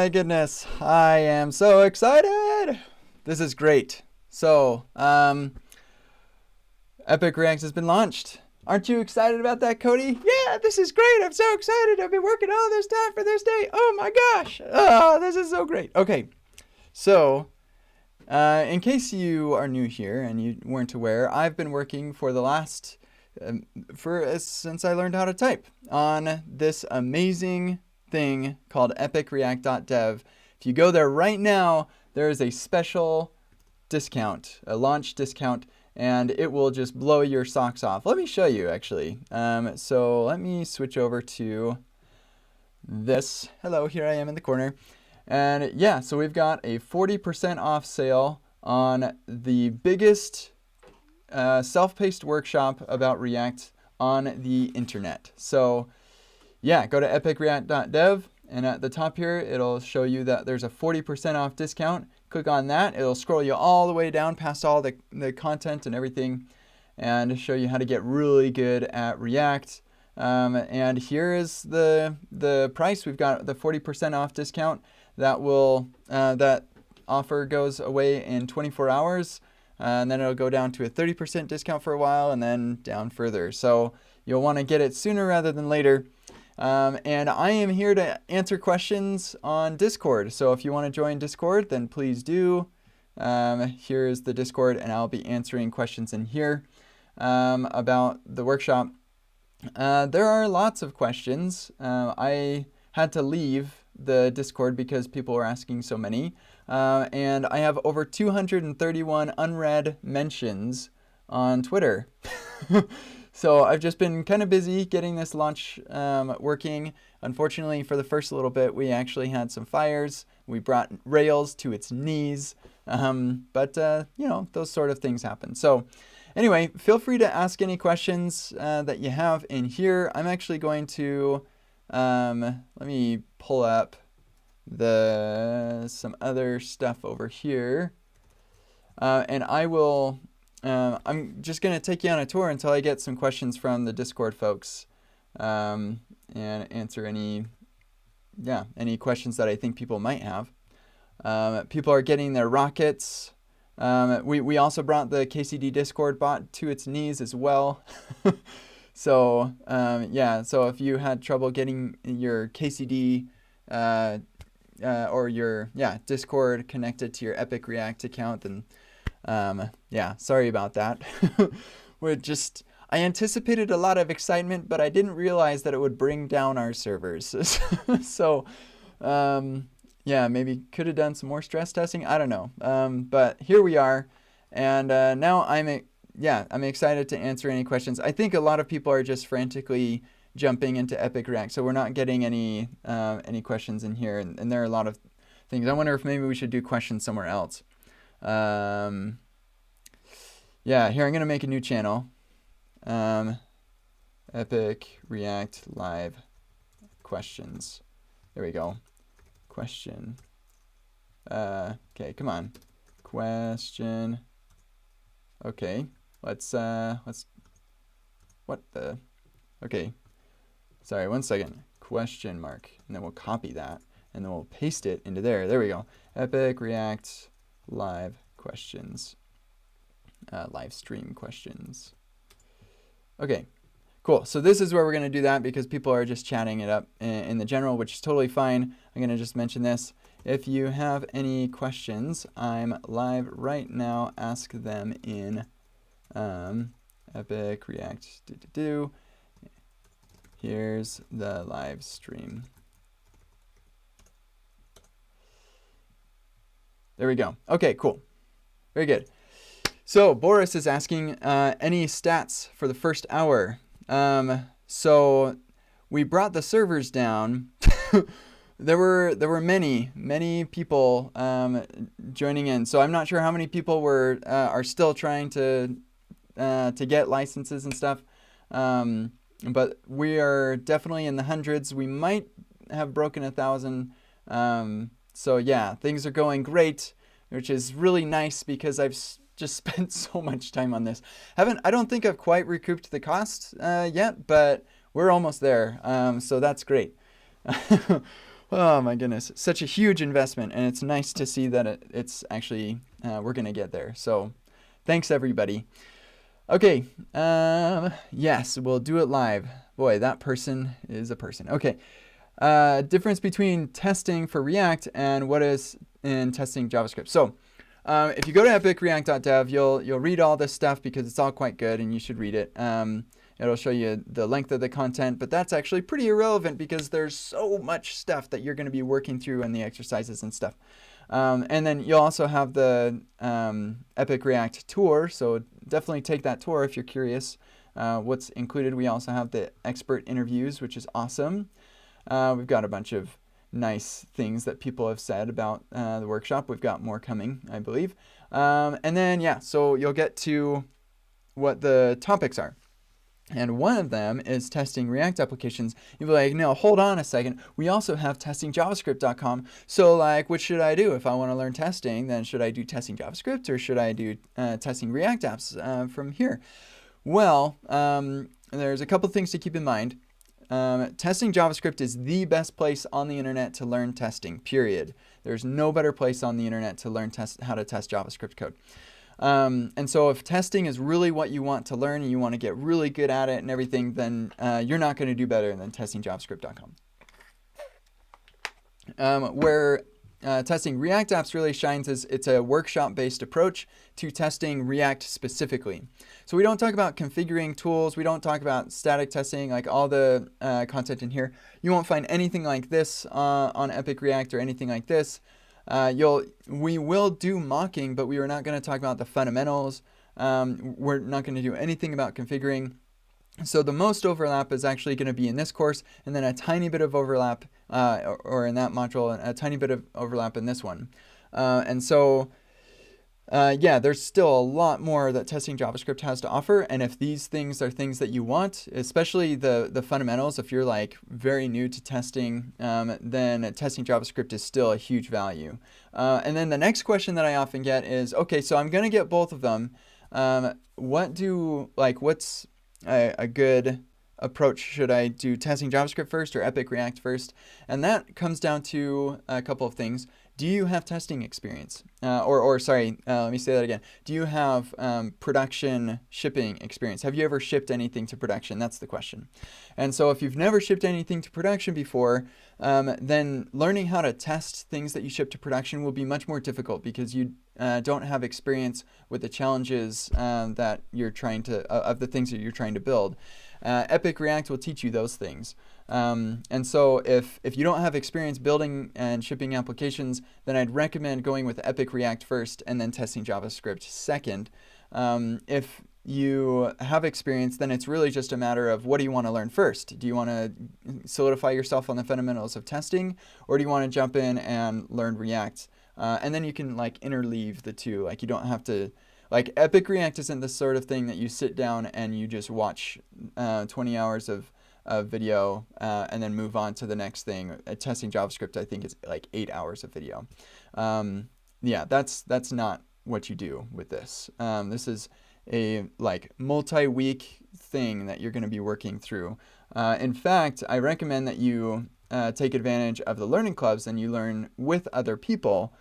my goodness. I am so excited. This is great. So, EpicReact has been launched. Aren't you excited about that, Cody? Yeah, this is great. I'm so excited. I've been working all this time for this day. Oh my gosh. Oh, this is so great. Okay. So, in case you are new here and you weren't aware, I've been working for the last, since I learned how to type on this amazing thing called EpicReact.dev. If you go there right now, there is a special discount, a launch discount, and it will just blow your socks off. Let me show you actually. So let me switch over to this. Hello, here I am in the corner. And yeah, so we've got a 40% off sale on the biggest self-paced workshop about React on the internet. So yeah, go to EpicReact.dev, and at the top here, it'll show you that there's a 40% off discount. Click on that. It'll scroll you all the way down past all the content and everything and show you how to get really good at React. And here is the price. We've got the 40% off discount. That offer goes away in 24 hours. And then it'll go down to a 30% discount for a while and then down further. So you'll want to get it sooner rather than later. And I am here to answer questions on Discord. So if you want to join Discord, then please do. Here's the Discord, and I'll be answering questions in here about the workshop. There are lots of questions. I had to leave the Discord because people were asking so many. And I have over 231 unread mentions on Twitter. So I've just been kind of busy getting this launch working. Unfortunately, for the first little bit, we actually had some fires. We brought Rails to its knees. But you know, those sort of things happen. So anyway, feel free to ask any questions that you have in here. I'm actually going to, let me pull up some other stuff over here. And I will... I'm just going to take you on a tour until I get some questions from the Discord folks and answer any questions that I think people might have. People are getting their rockets. We also brought the KCD Discord bot to its knees as well. So yeah, so if you had trouble getting your KCD or your Discord connected to your EpicReact account, then yeah, sorry about that. I anticipated a lot of excitement, but I didn't realize that it would bring down our servers. So, yeah, maybe could have done some more stress testing. I don't know. But here we are. And now I'm excited to answer any questions. I think a lot of people are just frantically jumping into EpicReact, so we're not getting any questions in here. And there are a lot of things. I wonder if maybe we should do questions somewhere else. Yeah, here I'm going to make a new channel. EpicReact Live questions. There we go. Question. Okay, come on. Question. Okay, let's, what the, okay. Sorry, 1 second. Question mark. And then we'll copy that and then we'll paste it into there. There we go. EpicReact Live questions. Live stream questions. Okay, cool. So this is where we're going to do that because people are just chatting it up in the general, which is totally fine. I'm going to just mention this. If you have any questions, I'm live right now. Ask them in EpicReact. Here's the live stream. There we go. Okay, cool. Very good. So Boris is asking any stats for the first hour. So we brought the servers down. There were many people joining in. So I'm not sure how many people are still trying to get licenses and stuff. But we are definitely in the hundreds. We might have broken 1,000. So yeah, things are going great, which is really nice because I've just spent so much time on this. I don't think I've quite recouped the cost yet, but we're almost there. So that's great. Oh my goodness, such a huge investment, and it's nice to see that it's actually we're gonna get there. So thanks everybody. Okay, yes, we'll do it live. Boy, that person is a person. Okay, difference between testing for React and what is in testing JavaScript. So if you go to EpicReact.dev, you'll read all this stuff because it's all quite good and you should read it. It'll show you the length of the content, but that's actually pretty irrelevant because there's so much stuff that you're going to be working through in the exercises and stuff. And then you'll also have the EpicReact tour, so definitely take that tour if you're curious what's included. We also have the expert interviews, which is awesome. We've got a bunch of nice things that people have said about the workshop. We've got more coming, I believe. And then, yeah, so you'll get to what the topics are. And one of them is testing React applications. You'll be like, no, hold on a second. We also have testingjavascript.com. So like, what should I do? If I want to learn testing, then should I do testing JavaScript or should I do testing React apps from here? Well, there's a couple things to keep in mind. Testing JavaScript is the best place on the internet to learn testing, period. There's no better place on the internet to learn how to test JavaScript code. And so if testing is really what you want to learn and you want to get really good at it and everything, then you're not going to do better than testingjavascript.com. Where testing React apps really shines is it's a workshop-based approach to testing React specifically. So we don't talk about configuring tools. We don't talk about static testing, like all the content in here. You won't find anything like this on EpicReact or anything like this. We will do mocking, but we are not going to talk about the fundamentals. We're not going to do anything about configuring. So the most overlap is actually going to be in this course, and then a tiny bit of overlap, or in that module, and a tiny bit of overlap in this one. Yeah, there's still a lot more that testing JavaScript has to offer, and if these things are things that you want, especially the fundamentals, if you're like very new to testing, then testing JavaScript is still a huge value. And then the next question that I often get is, okay, so I'm going to get both of them. What's a good approach? Should I do testing JavaScript first or EpicReact first? And that comes down to a couple of things. Do you have testing experience? Let me say that again. Do you have production shipping experience? Have you ever shipped anything to production? That's the question. And so if you've never shipped anything to production before, then learning how to test things that you ship to production will be much more difficult because you don't have experience with the challenges that you're trying to, of the things that you're trying to build. EpicReact will teach you those things. And so if you don't have experience building and shipping applications, then I'd recommend going with EpicReact first and then testing JavaScript second. If you have experience, then it's really just a matter of what do you want to learn first? Do you want to solidify yourself on the fundamentals of testing, or do you want to jump in and learn React? And then you can like interleave the two. Like you don't have to, like EpicReact isn't the sort of thing that you sit down and you just watch 20 hours of video and then move on to the next thing. Testing JavaScript, I think, is like 8 hours of video. Yeah, that's not what you do with this. This is a like multi-week thing that you're going to be working through. In fact, I recommend that you take advantage of the learning clubs and you learn with other people.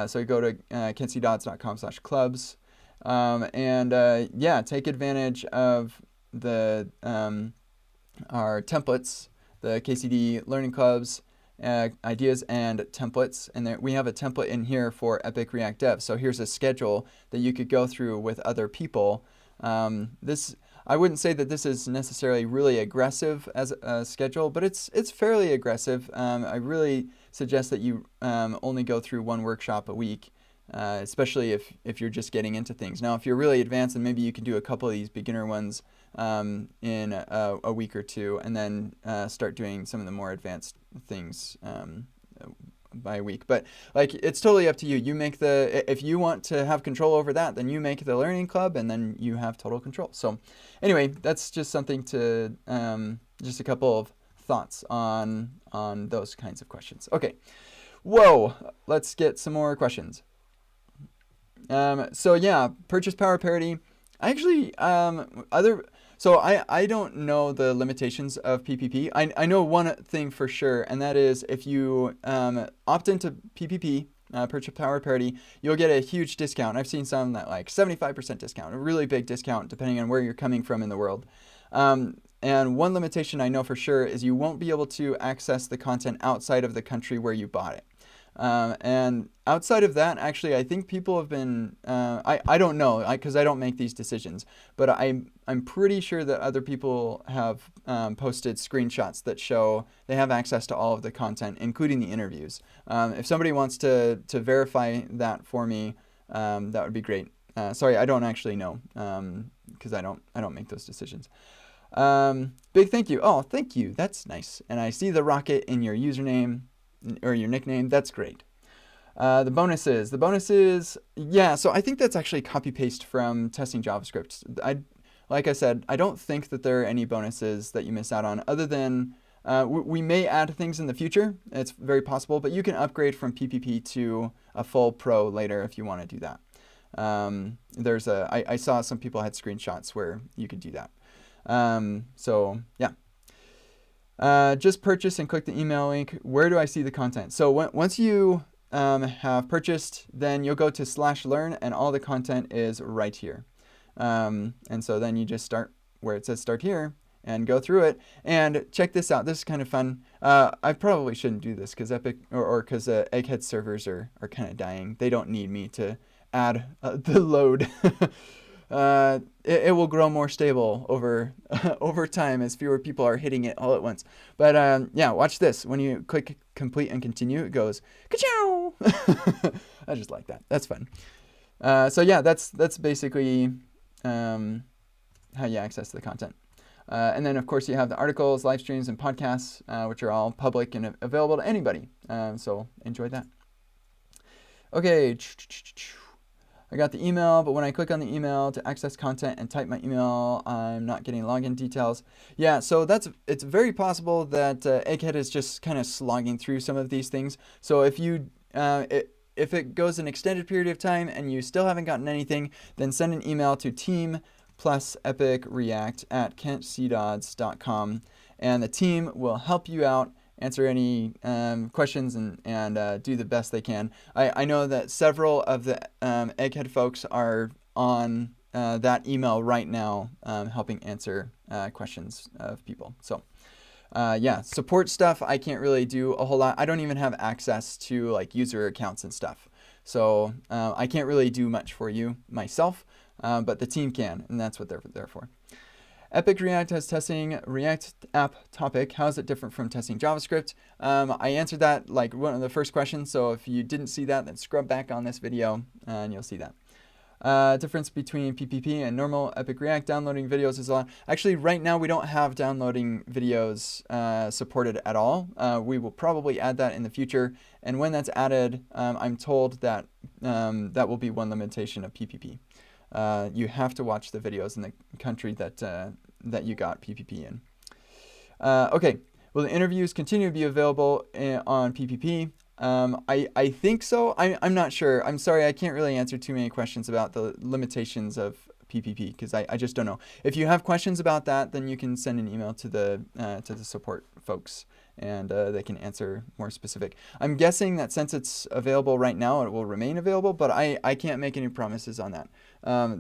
So go to kenseydodds.com/clubs yeah, take advantage of the our templates, the KCD learning clubs, ideas and templates, and we have a template in here for EpicReact Dev. So here's a schedule that you could go through with other people. I wouldn't say that this is necessarily really aggressive as a schedule, but it's fairly aggressive. I really suggest that you only go through one workshop a week, especially if you're just getting into things. Now, if you're really advanced, then maybe you can do a couple of these beginner ones in a week or two, and then start doing some of the more advanced things by week. But like, it's totally up to you. You make if you want to have control over that, then you make the learning club, and then you have total control. So anyway, that's just something to just a couple of thoughts on those kinds of questions. Okay, whoa, let's get some more questions. So yeah, purchase power parity. Actually, So I don't know the limitations of PPP. I know one thing for sure, and that is if you opt into PPP, purchase power parity, you'll get a huge discount. I've seen some that like 75% discount, a really big discount depending on where you're coming from in the world. And one limitation I know for sure is you won't be able to access the content outside of the country where you bought it. And outside of that, actually, I think people have been, I don't know, because I don't make these decisions, but I'm pretty sure that other people have posted screenshots that show they have access to all of the content, including the interviews. If somebody wants to verify that for me, that would be great. Sorry, I don't actually know, because I don't make those decisions. Big thank you. Oh, thank you. That's nice. And I see the rocket in your username or your nickname. That's great. The bonuses, yeah, so I think that's actually copy paste from testing JavaScript. Like I said, I don't think that there are any bonuses that you miss out on other than we may add things in the future. It's very possible, but you can upgrade from PPP to a full pro later if you want to do that. I saw some people had screenshots where you could do that. So yeah. Just purchase and click the email link. Where do I see the content? So once you have purchased, then you'll go to /learn and all the content is right here. And so then you just start where it says start here and go through it. And check this out. This is kind of fun. I probably shouldn't do this because because Egghead servers are kind of dying. They don't need me to add the load. It will grow more stable over time as fewer people are hitting it all at once. But yeah, watch this. When you click complete and continue, it goes ka-chow. I just like that. That's fun. So yeah, that's basically how you access the content. And then of course you have the articles, live streams, and podcasts, which are all public and available to anybody. So enjoy that. Okay. I got the email, but when I click on the email to access content and type my email, I'm not getting login details. Yeah, so it's very possible that Egghead is just kind of slogging through some of these things. So if if it goes an extended period of time and you still haven't gotten anything, then send an email to team+EpicReact@kentcdodds.com, and the team will help you out, answer any questions, and do the best they can. I know that several of the Egghead folks are on that email right now, helping answer questions of people. So yeah, support stuff I can't really do a whole lot. I don't even have access to like user accounts and stuff. So I can't really do much for you myself, but the team can, and that's what they're there for. EpicReact has testing React app topic. How is it different from testing JavaScript? I answered that like one of the first questions, so if you didn't see that, then scrub back on this video and you'll see that. Difference between PPP and normal EpicReact downloading videos is a lot. Actually, right now we don't have downloading videos supported at all. We will probably add that in the future, and when that's added, I'm told that that will be one limitation of PPP. You have to watch the videos in the country that you got PPP in. Okay, will the interviews continue to be available on PPP? I think so. I'm not sure. I'm sorry, I can't really answer too many questions about the limitations of PPP because I just don't know. If you have questions about that, then you can send an email to the support folks, and they can answer more specific. I'm guessing that since it's available right now, it will remain available, but I can't make any promises on that.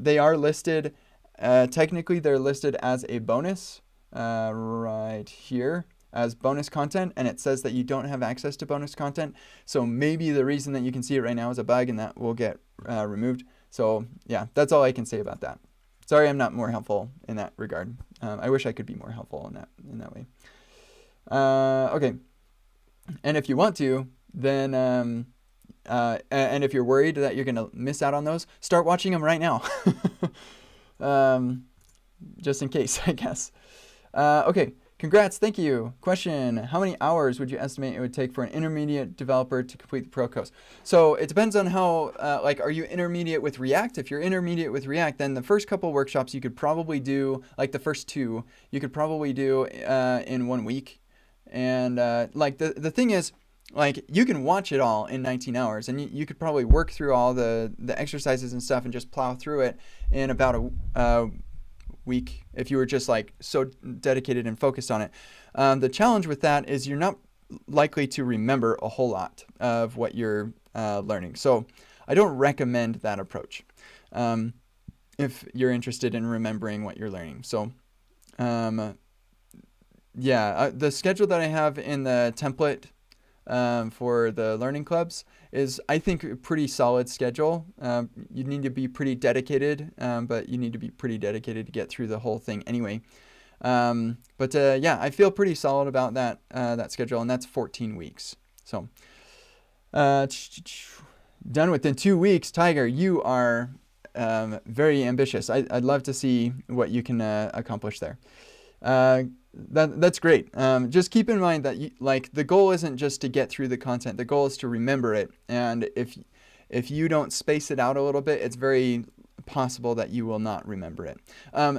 They are listed, technically they're listed as a bonus right here as bonus content, and it says that you don't have access to bonus content. So maybe the reason that you can see it right now is a bug, and that will get removed. So yeah, that's all I can say about that. Sorry, I'm not more helpful in that regard. I wish I could be more helpful in that way. Okay, and if you want to, then and if you're worried that you're gonna miss out on those, start watching them right now. Just in case, I guess. Okay. Congrats, thank you. Question, how many hours would you estimate it would take for an intermediate developer to complete the pro course? So it depends on how, like, are you intermediate with React? If you're intermediate with React, then the first couple workshops you could probably do, like the first two, you could probably do in 1 week. And like the thing is, like, you can watch it all in 19 hours, and you could probably work through all the exercises and stuff and just plow through it in about a week if you were just like so dedicated and focused on it. The challenge with that is you're not likely to remember a whole lot of what you're learning. So I don't recommend that approach if you're interested in remembering what you're learning. So yeah, the schedule that I have in the template for the learning clubs is, I think, a pretty solid schedule. You need to be pretty dedicated, but you need to be pretty dedicated to get through the whole thing anyway. But yeah, I feel pretty solid about that that schedule, and that's 14 weeks. So done within 2 weeks. Tiger, you are very ambitious. I'd love to see what you can accomplish there. That's great. Just keep in mind that like the goal isn't just to get through the content. The goal is to remember it. And if you don't space it out a little bit, it's very possible that you will not remember it.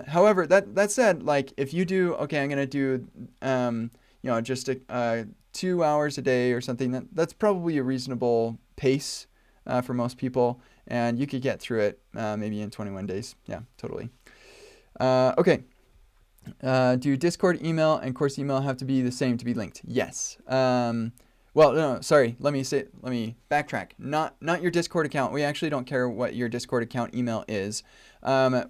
However, that said, like if you do, okay, I'm gonna do just 2 hours a day or something. That's probably a reasonable pace for most people, and you could get through it maybe in 21 days. Yeah, totally. Okay. Do Discord email and course email have to be the same to be linked? Yes. Well, no, sorry. Let me backtrack. Not your Discord account. We actually don't care what your Discord account email is. So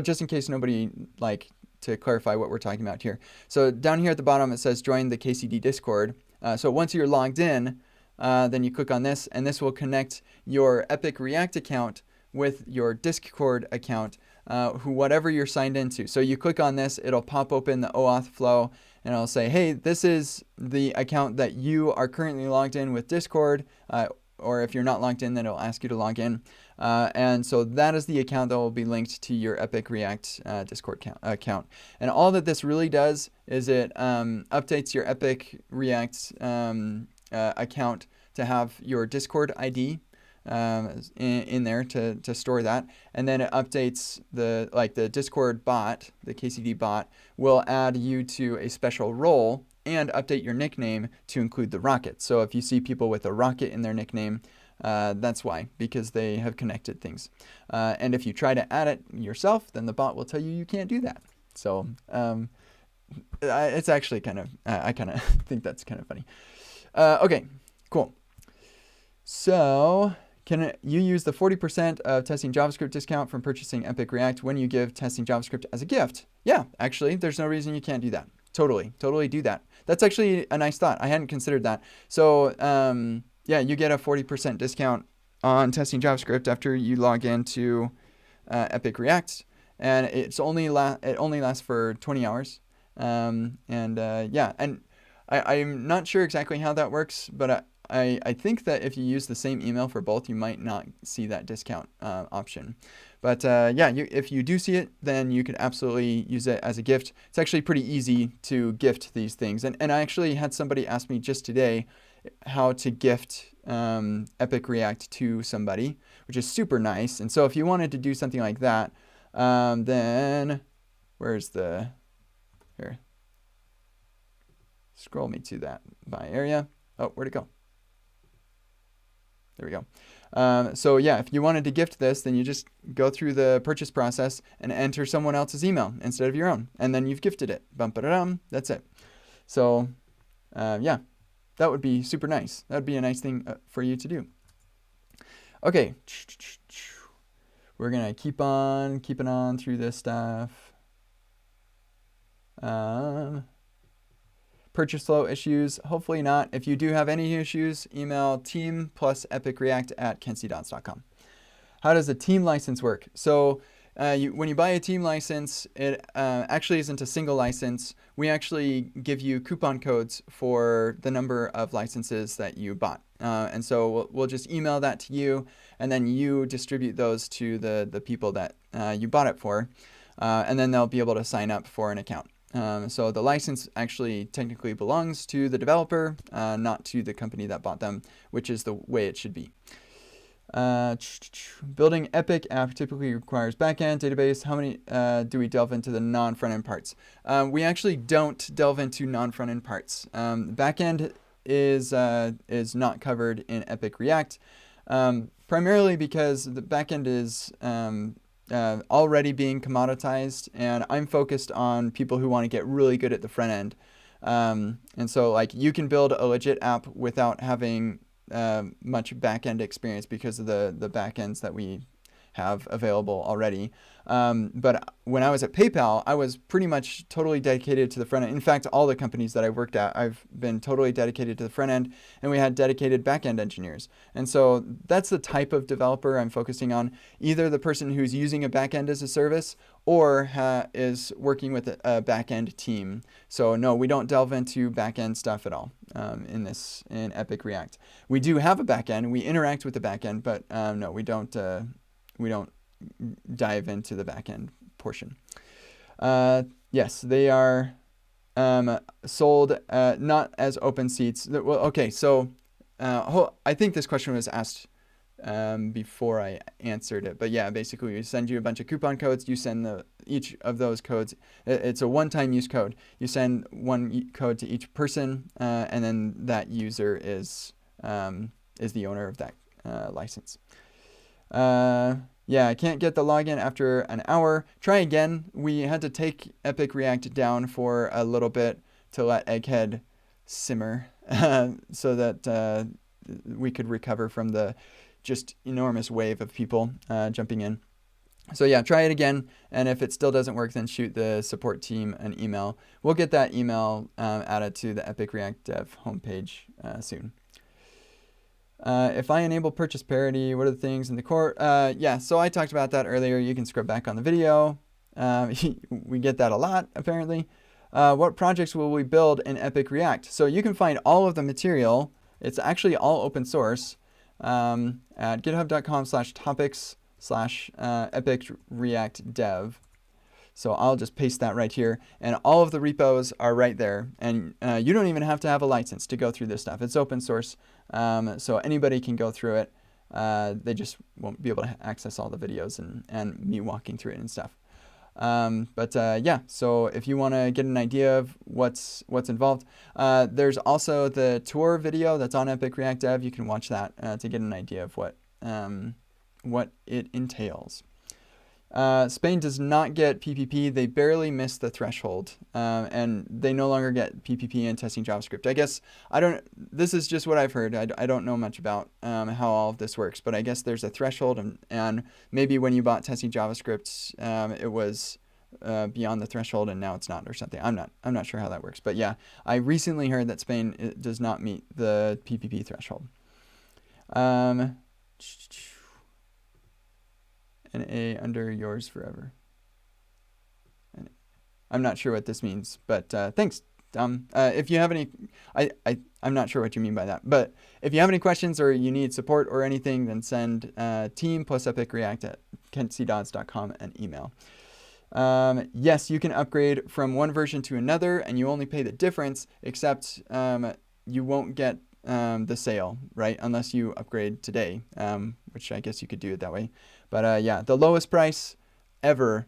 just in case nobody, like, to clarify what we're talking about here. So down here at the bottom, it says join the KCD Discord. So once you're logged in, then you click on this, and this will connect your EpicReact account with your Discord account, whatever you're signed into. So you click on this, it'll pop open the OAuth flow, and it'll say, hey, this is the account that you are currently logged in with Discord, or if you're not logged in, then it'll ask you to log in. And so that is the account that will be linked to your EpicReact Discord account. And all that this really does is it updates your EpicReact account to have your Discord ID in there to store that, and then it updates the Discord bot, the KCD bot will add you to a special role and update your nickname to include the rocket. So if you see people with a rocket in their nickname, that's why, because they have connected things. And if you try to add it yourself, then the bot will tell you can't do that. So it's actually kind of I kind of think that's kind of funny. Okay, cool. So can you use the 40% of testing JavaScript discount from purchasing EpicReact when you give testing JavaScript as a gift? Yeah, actually, there's no reason you can't do that. Totally do that. That's actually a nice thought. I hadn't considered that. So yeah, you get a 40% discount on testing JavaScript after you log into EpicReact, and it only lasts for 20 hours. Yeah, and I'm not sure exactly how that works, but I think that if you use the same email for both, you might not see that discount option. But yeah, if you do see it, then you could absolutely use it as a gift. It's actually pretty easy to gift these things. And I actually had somebody ask me just today how to gift EpicReact to somebody, which is super nice. And so if you wanted to do something like that, then where's the... Here. Scroll me to that buy area. Oh, where'd it go? There we go. So yeah, if you wanted to gift this, then you just go through the purchase process and enter someone else's email instead of your own. And then you've gifted it. Bum-ba-da-dum. That's it. So yeah, that would be super nice. That would be a nice thing for you to do. Okay. We're going to keep on keeping on through this stuff. Purchase flow issues, hopefully not. If you do have any issues, email team+epipreact@kensydons.com. How does a team license work? So when you buy a team license, it actually isn't a single license. We actually give you coupon codes for the number of licenses that you bought. And so we'll just email that to you, and then you distribute those to the people that you bought it for, and then they'll be able to sign up for an account. So the license actually technically belongs to the developer, not to the company that bought them, which is the way it should be. Building Epic app typically requires backend, database. How many do we delve into the non-front-end parts? We actually don't delve into non-front-end parts. Backend is not covered in EpicReact, primarily because the backend is already being commoditized, and I'm focused on people who want to get really good at the front end. And so like you can build a legit app without having much back-end experience because of the back-ends that we have available already. But when I was at PayPal, I was pretty much totally dedicated to the front end. In fact, all the companies that I worked at, I've been totally dedicated to the front end, and we had dedicated back-end engineers. And so that's the type of developer I'm focusing on, either the person who's using a back-end as a service or is working with a back-end team. So no, we don't delve into back-end stuff at all in EpicReact. We do have a back-end, we interact with the back-end, but no, we don't dive into the back-end portion. Yes, they are sold not as open seats. Well, okay, so I think this question was asked before I answered it, but yeah, basically we send you a bunch of coupon codes. You send each of those codes. It's a one-time use code. You send one code to each person, and then that user is the owner of that license. Yeah, I can't get the login after an hour. Try again. We had to take EpicReact down for a little bit to let Egghead simmer so that we could recover from the just enormous wave of people jumping in. So yeah, try it again, and if it still doesn't work, then shoot the support team an email. We'll get that email added to the EpicReact Dev homepage soon. If I enable purchase parity, what are the things in the core? Yeah, so I talked about that earlier. You can scrub back on the video. We get that a lot, apparently. What projects will we build in EpicReact? So you can find all of the material. It's actually all open source at github.com/topics/EpicReactDev. So I'll just paste that right here, and all of the repos are right there. And you don't even have to have a license to go through this stuff. It's open source, so anybody can go through it. They just won't be able to access all the videos and me walking through it and stuff. Yeah, so if you want to get an idea of what's involved, there's also the tour video that's on EpicReact Dev. You can watch that to get an idea of what it entails. Spain does not get PPP. They barely missed the threshold, and they no longer get PPP in testing JavaScript. I guess this is just what I've heard. I don't know much about how all of this works, but I guess there's a threshold, and maybe when you bought testing JavaScript, it was beyond the threshold, and now it's not, or something. I'm not sure how that works, but yeah, I recently heard that Spain does not meet the PPP threshold. An A under yours forever. I'm not sure what this means, but thanks, Dom. If you have any, I'm not sure what you mean by that, but if you have any questions or you need support or anything, then send team+EpicReact@kentcdodds.com an email. Yes, you can upgrade from one version to another, and you only pay the difference, except you won't get the sale, right? Unless you upgrade today, which I guess you could do it that way. But yeah, the lowest price ever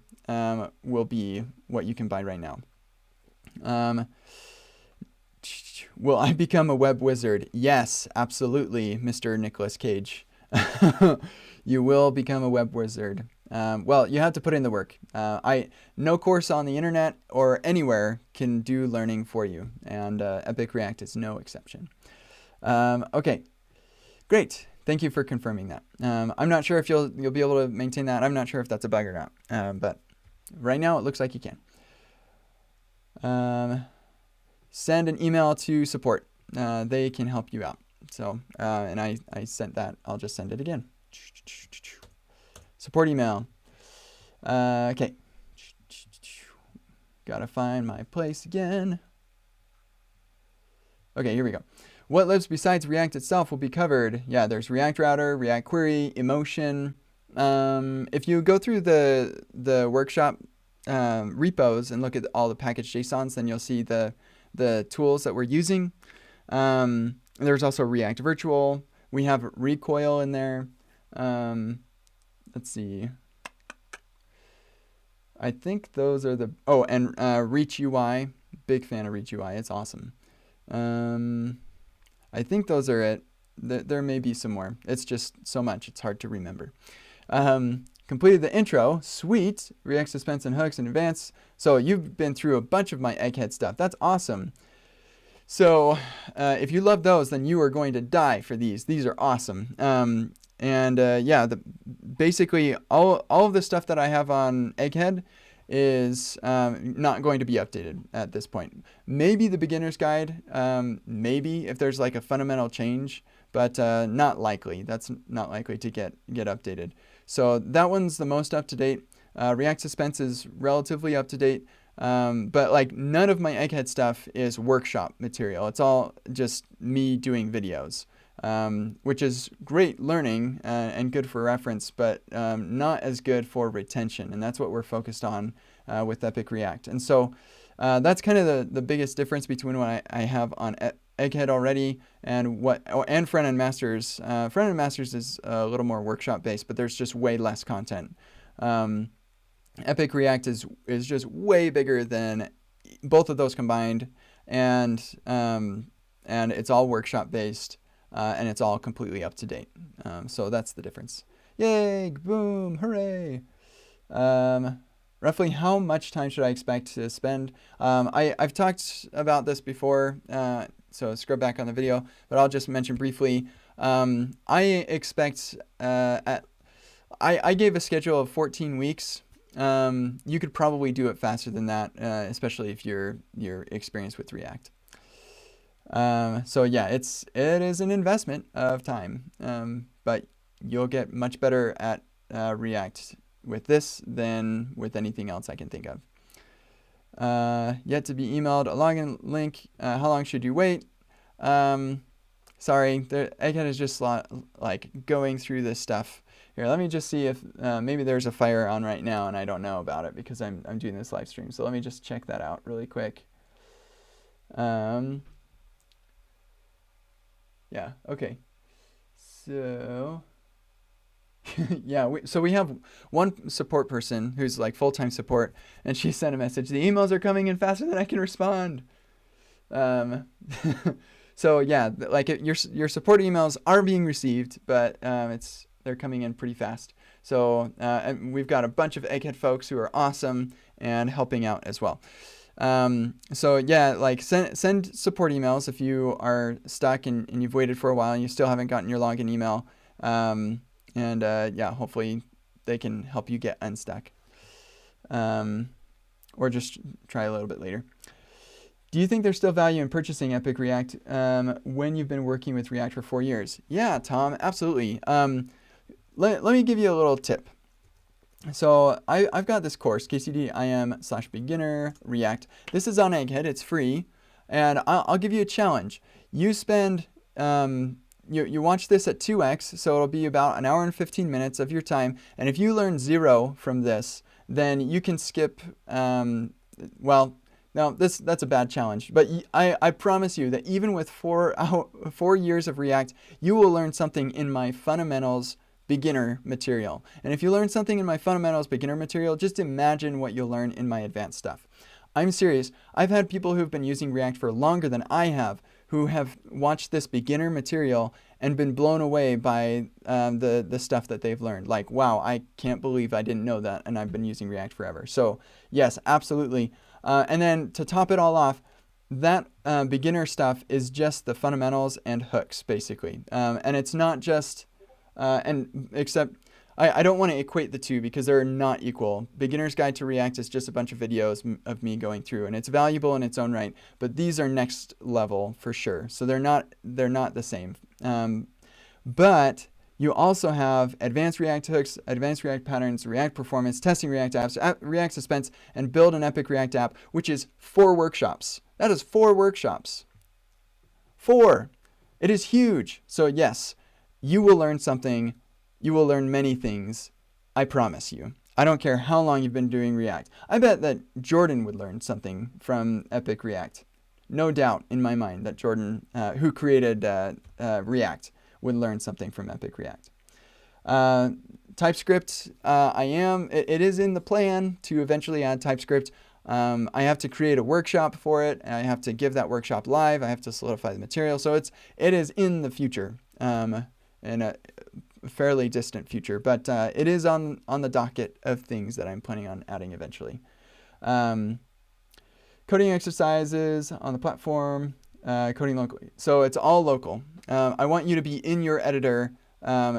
will be what you can buy right now. Will I become a web wizard? Yes, absolutely, Mr. Nicolas Cage. You will become a web wizard. Well, you have to put in the work. No course on the internet or anywhere can do learning for you, and EpicReact is no exception. Okay, great. Thank you for confirming that. I'm not sure if you'll be able to maintain that. I'm not sure if that's a bug or not, but right now it looks like you can. Send an email to support. They can help you out. So, and I sent that. I'll just send it again. Support email. Okay. Gotta find my place again. Okay, here we go. What lives besides React itself will be covered. Yeah, there's React Router, React Query, Emotion. If you go through the workshop repos and look at all the package JSONs, then you'll see the tools that we're using. There's also React Virtual. We have Recoil in there. Let's see. I think those are the... Oh, and Reach UI. Big fan of Reach UI. It's awesome. I think those are it. There may be some more. It's just so much. It's hard to remember. completed the intro. Sweet. React suspense and hooks in advance. So you've been through a bunch of my Egghead stuff. That's awesome. So if you love those, then you are going to die for these. These are awesome. Yeah, basically all of the stuff that I have on Egghead is not going to be updated at this point. Maybe the beginner's guide, maybe if there's like a fundamental change, but not likely. That's not likely to get updated. So that one's the most up to date. React Suspense is relatively up to date. But like none of my Egghead stuff is workshop material. It's all just me doing videos, which is great learning and good for reference, but not as good for retention. And that's what we're focused on with EpicReact. And so that's kind of the biggest difference between what I have on Egghead already and Front-End Masters. Front-End Masters is a little more workshop based, but there's just way less content. EpicReact is just way bigger than both of those combined, and it's all workshop based, and it's all completely up to date. So that's the difference. Yay! Boom! Hooray! Roughly how much time should I expect to spend? I've talked about this before, so scrub back on the video, but I'll just mention briefly. I expect I gave a schedule of 14 weeks. You could probably do it faster than that, especially if you're experienced with React. So yeah, it is an investment of time, but you'll get much better at React with this than with anything else I can think of. Yet to be emailed a login link. How long should you wait? Sorry, Egghead is just like going through this stuff. Here, let me just see if maybe there's a fire on right now and I don't know about it because I'm doing this live stream. So let me just check that out really quick. Yeah, okay. So yeah, so we have one support person who's like full-time support, and she sent a message. The emails are coming in faster than I can respond. So yeah, like your support emails are being received, but they're coming in pretty fast. So and we've got a bunch of Egghead folks who are awesome and helping out as well. So yeah, like send support emails if you are stuck and you've waited for a while and you still haven't gotten your login email. Yeah, hopefully they can help you get unstuck. Or just try a little bit later. Do you think there's still value in purchasing EpicReact when you've been working with React for 4 years? Yeah, Tom, absolutely. Let me give you a little tip. So I've got this course, KCD-IM/beginner React. This is on Egghead. It's free. And I'll give you a challenge. You spend, you watch this at 2x, so it'll be about 1 hour and 15 minutes of your time. And if you learn 0 from this, then you can skip, well, no, that's a bad challenge. But I promise you that even with 4 years of React, you will learn something in my fundamentals beginner material. And if you learn something in my fundamentals beginner material, just imagine what you'll learn in my advanced stuff. I'm serious. I've had people who've been using React for longer than I have who have watched this beginner material and been blown away by the stuff that they've learned. Like, wow, I can't believe I didn't know that, and I've been using React forever. So yes, absolutely. And then to top it all off, that beginner stuff is just the fundamentals and hooks, basically. And it's not just, except I don't want to equate the two because they're not equal. Beginner's Guide to React is just a bunch of videos of me going through, and it's valuable in its own right, but these are next level for sure. So they're not the same. But you also have advanced React hooks, advanced React patterns, React performance, testing React apps, React suspense, and build an EpicReact app, which is 4 workshops. That is 4 workshops. 4. It is huge. So yes, you will learn something. You will learn many things. I promise you. I don't care how long you've been doing React. I bet that Jordan would learn something from EpicReact. No doubt in my mind that Jordan, who created React, would learn something from EpicReact. TypeScript, it is in the plan to eventually add TypeScript. I have to create a workshop for it. I have to give that workshop live. I have to solidify the material. So it is in the future. fairly distant future, but it is on the docket of things that I'm planning on adding eventually. Coding exercises on the platform, coding locally. So it's all local. I want you to be in your editor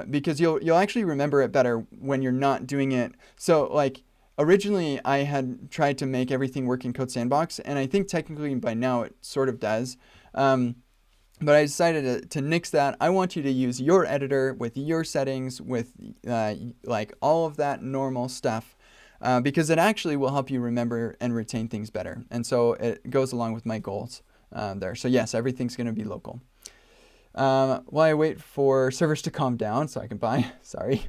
because you'll actually remember it better when you're not doing it. So like originally I had tried to make everything work in Code Sandbox, and I think technically by now it sort of does. But I decided to nix that. I want you to use your editor with your settings, with like all of that normal stuff, because it actually will help you remember and retain things better. And so it goes along with my goals there. So yes, everything's going to be local. While I wait for servers to calm down so I can buy, sorry.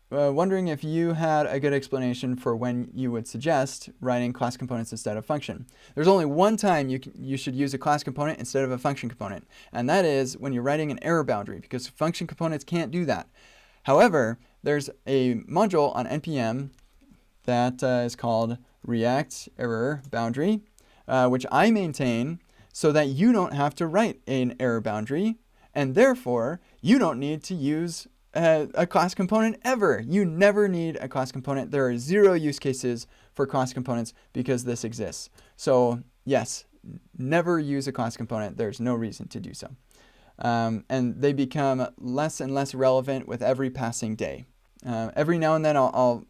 Wondering if you had a good explanation for when you would suggest writing class components instead of function. There's only one time you should use a class component instead of a function component, and that is when you're writing an error boundary, because function components can't do that. However, there's a module on NPM that is called React Error Boundary, which I maintain so that you don't have to write an error boundary, and therefore you don't need to use a class component ever. You never need a class component. There are 0 use cases for class components because this exists. So yes, never use a class component. There's no reason to do so. And they become less and less relevant with every passing day. Every now and then I'll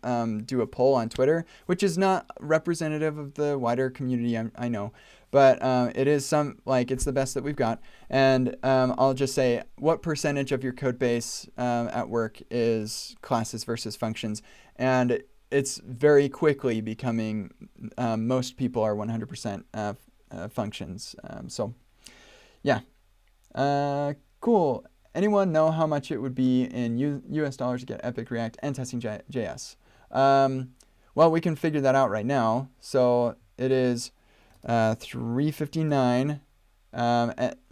do a poll on Twitter, which is not representative of the wider community, I know. But it is it's the best that we've got. And I'll just say, what percentage of your code base at work is classes versus functions? And it's very quickly becoming, most people are 100% functions. So yeah, cool. Anyone know how much it would be in US dollars to get EpicReact and testing.js? Well, we can figure that out right now. So it is $359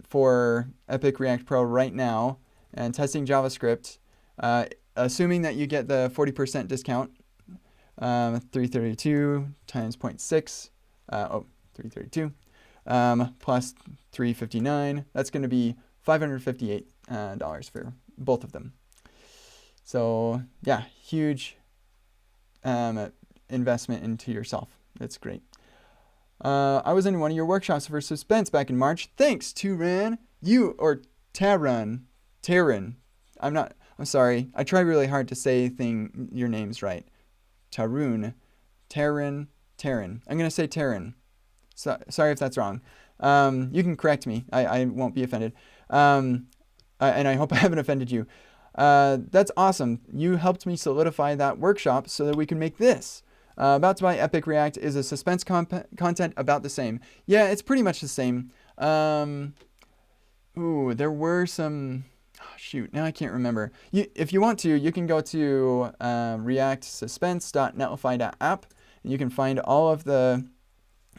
for EpicReact Pro right now, and testing JavaScript, assuming that you get the 40% discount, 332 times 0.6, 332 plus 359. That's going to be $558 for both of them. So yeah, huge investment into yourself. That's great. I was in one of your workshops for Suspense back in March. Thanks, Taran. Taran. I'm sorry. I try really hard to say your names right. Taran. I'm going to say Taran. So, sorry if that's wrong. You can correct me. I won't be offended. And I hope I haven't offended you. That's awesome. You helped me solidify that workshop so that we can make this. About to buy EpicReact is a suspense content about the same. Yeah, it's pretty much the same. There were some... Oh, shoot, now I can't remember. If you want to, you can go to reactsuspense.netlify.app, and you can find all of the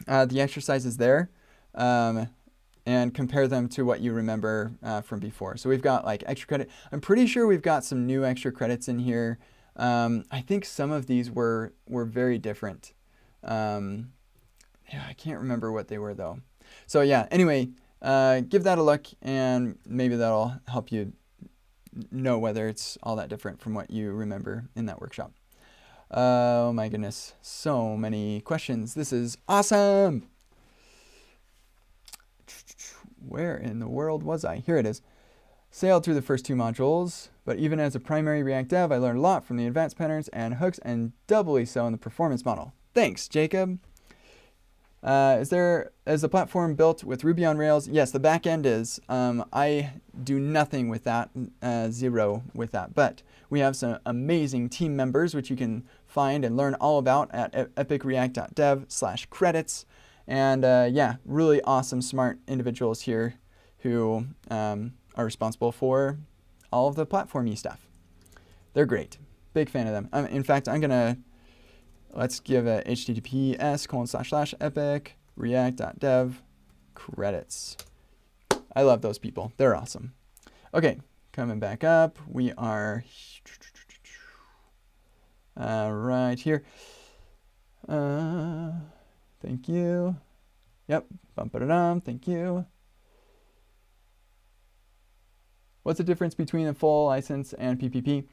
exercises there and compare them to what you remember from before. So we've got like extra credit. I'm pretty sure we've got some new extra credits in here. I think some of these were very different. Yeah, I can't remember what they were though. So yeah, anyway, give that a look and maybe that'll help you know whether it's all that different from what you remember in that workshop. Oh my goodness, so many questions. This is awesome. Where in the world was I? Here it is. Sailed through the first 2 modules, but even as a primary React dev, I learned a lot from the advanced patterns and hooks, and doubly so in the performance model. Thanks, Jacob. Is the platform built with Ruby on Rails? Yes, the back end is. I do nothing with that, 0 with that, but we have some amazing team members, which you can find and learn all about at EpicReact.dev/credits. And yeah, really awesome, smart individuals here who are responsible for all of the platform-y stuff. They're great. Big fan of them. In fact, let's give a https://epicreact.dev credits. I love those people. They're awesome. Okay, coming back up. We are right here. Thank you. Yep. Bum-ba-da-dum. Thank you. What's the difference between a full license and PPP?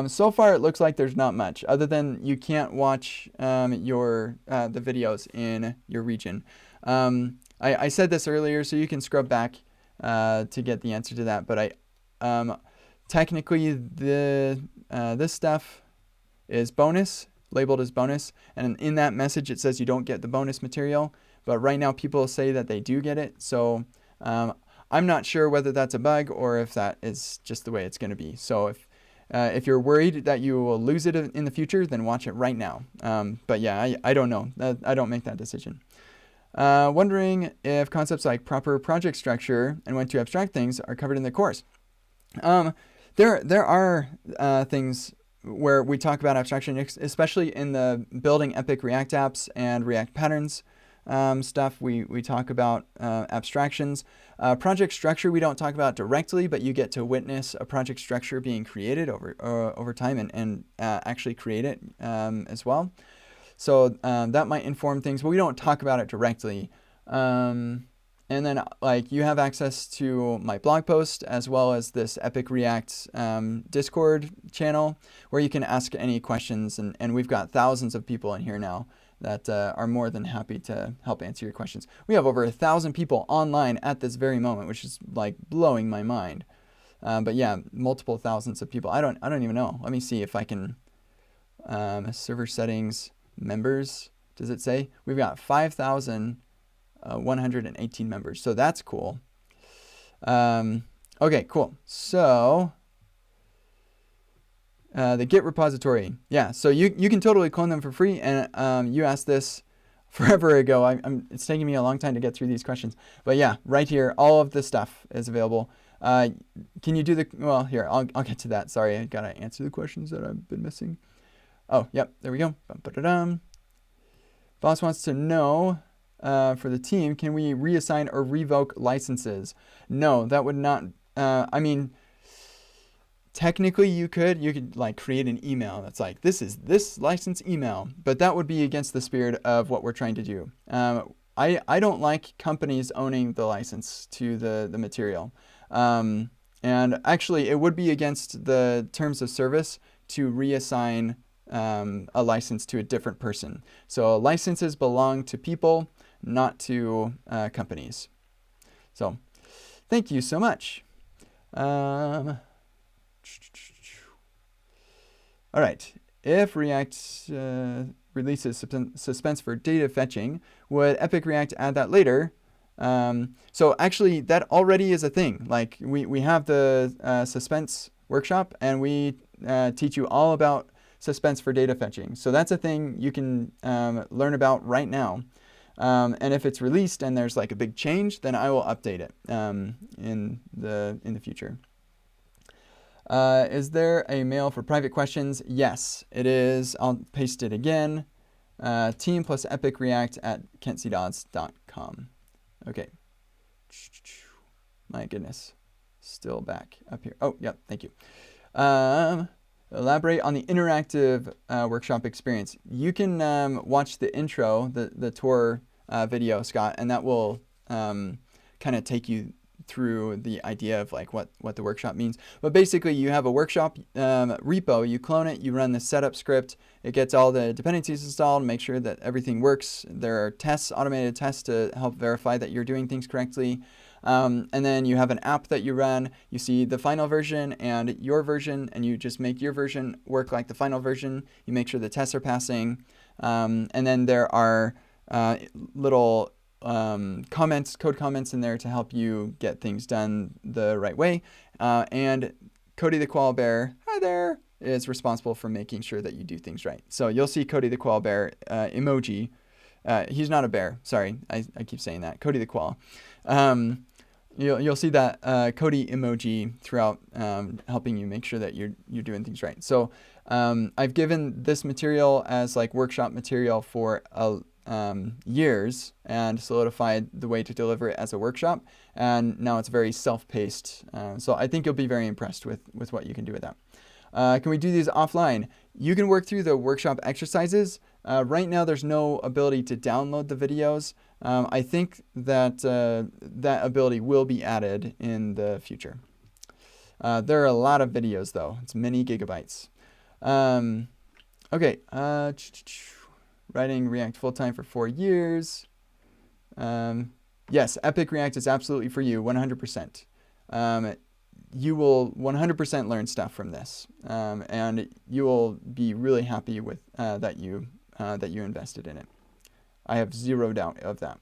So far, it looks like there's not much, other than you can't watch the videos in your region. I said this earlier, so you can scrub back to get the answer to that. But technically, this stuff is bonus, labeled as bonus, and in that message it says you don't get the bonus material. But right now, people say that they do get it. So I'm not sure whether that's a bug or if that is just the way it's going to be. So if you're worried that you will lose it in the future, then watch it right now. But yeah, I don't know. I don't make that decision. Wondering if concepts like proper project structure and when to abstract things are covered in the course. There are things where we talk about abstraction, especially in the building EpicReact apps and React patterns stuff. We talk about abstractions. Project structure we don't talk about directly, but you get to witness a project structure being created over time and actually create it as well. So that might inform things, but we don't talk about it directly. And then like you have access to my blog post as well as this EpicReact Discord channel where you can ask any questions, and we've got thousands of people in here now that are more than happy to help answer your questions. We have over 1,000 people online at this very moment, which is like blowing my mind. But yeah, multiple thousands of people. I don't even know. Let me see if I can server settings members. Does it say? We've got 5,118 members. So that's cool. Okay, cool. So the Git repository. Yeah, so you can totally clone them for free. And you asked this forever ago. It's taking me a long time to get through these questions. But yeah, right here, all of this stuff is available. Can you do well, here, I'll get to that. Sorry, I got to answer the questions that I've been missing. Oh, yep, there we go. Boss wants to know, for the team, can we reassign or revoke licenses? No, that would not, I mean, technically you could like create an email that's like, this is this license email, but that would be against the spirit of what we're trying to do. I don't like companies owning the license to the material. And actually it would be against the terms of service to reassign a license to a different person. So licenses belong to people, not to companies. So thank you so much. All right, if React releases suspense for data fetching, would EpicReact add that later? So actually that already is a thing. Like we have the suspense workshop, and we teach you all about suspense for data fetching. So that's a thing you can learn about right now. And if it's released and there's like a big change, then I will update it in the future. Is there a mail for private questions? Yes, it is. I'll paste it again. Team plus EpicReact at kentcdodds.com. Okay. My goodness. Still back up here. Oh, yep. Thank you. Elaborate on the interactive workshop experience. You can watch the intro, the tour video, Scott, and that will kind of take you through the idea of like what the workshop means. But basically you have a workshop repo, you clone it, you run the setup script, it gets all the dependencies installed, make sure that everything works. There are tests, automated tests to help verify that you're doing things correctly. And then you have an app that you run, you see the final version and your version, and you just make your version work like the final version. You make sure the tests are passing. And then there are little code comments in there to help you get things done the right way. And Cody the Koala Bear, hi there, is responsible for making sure that you do things right. So you'll see Cody the Koala Bear emoji. He's not a bear, sorry, I keep saying that. Cody the Koala. You'll see that Cody emoji throughout, helping you make sure that you're doing things right. So I've given this material as like workshop material for years and solidified the way to deliver it as a workshop, and now it's very self-paced. So I think you'll be very impressed with what you can do with that. Can we do these offline? You can work through the workshop exercises. Right now there's no ability to download the videos. I think that that ability will be added in the future. There are a lot of videos though. It's many gigabytes. Okay. Writing React full-time for 4 years. Yes, EpicReact is absolutely for you, 100%. You will 100% learn stuff from this, and you will be really happy with that you invested in it. I have zero doubt of that.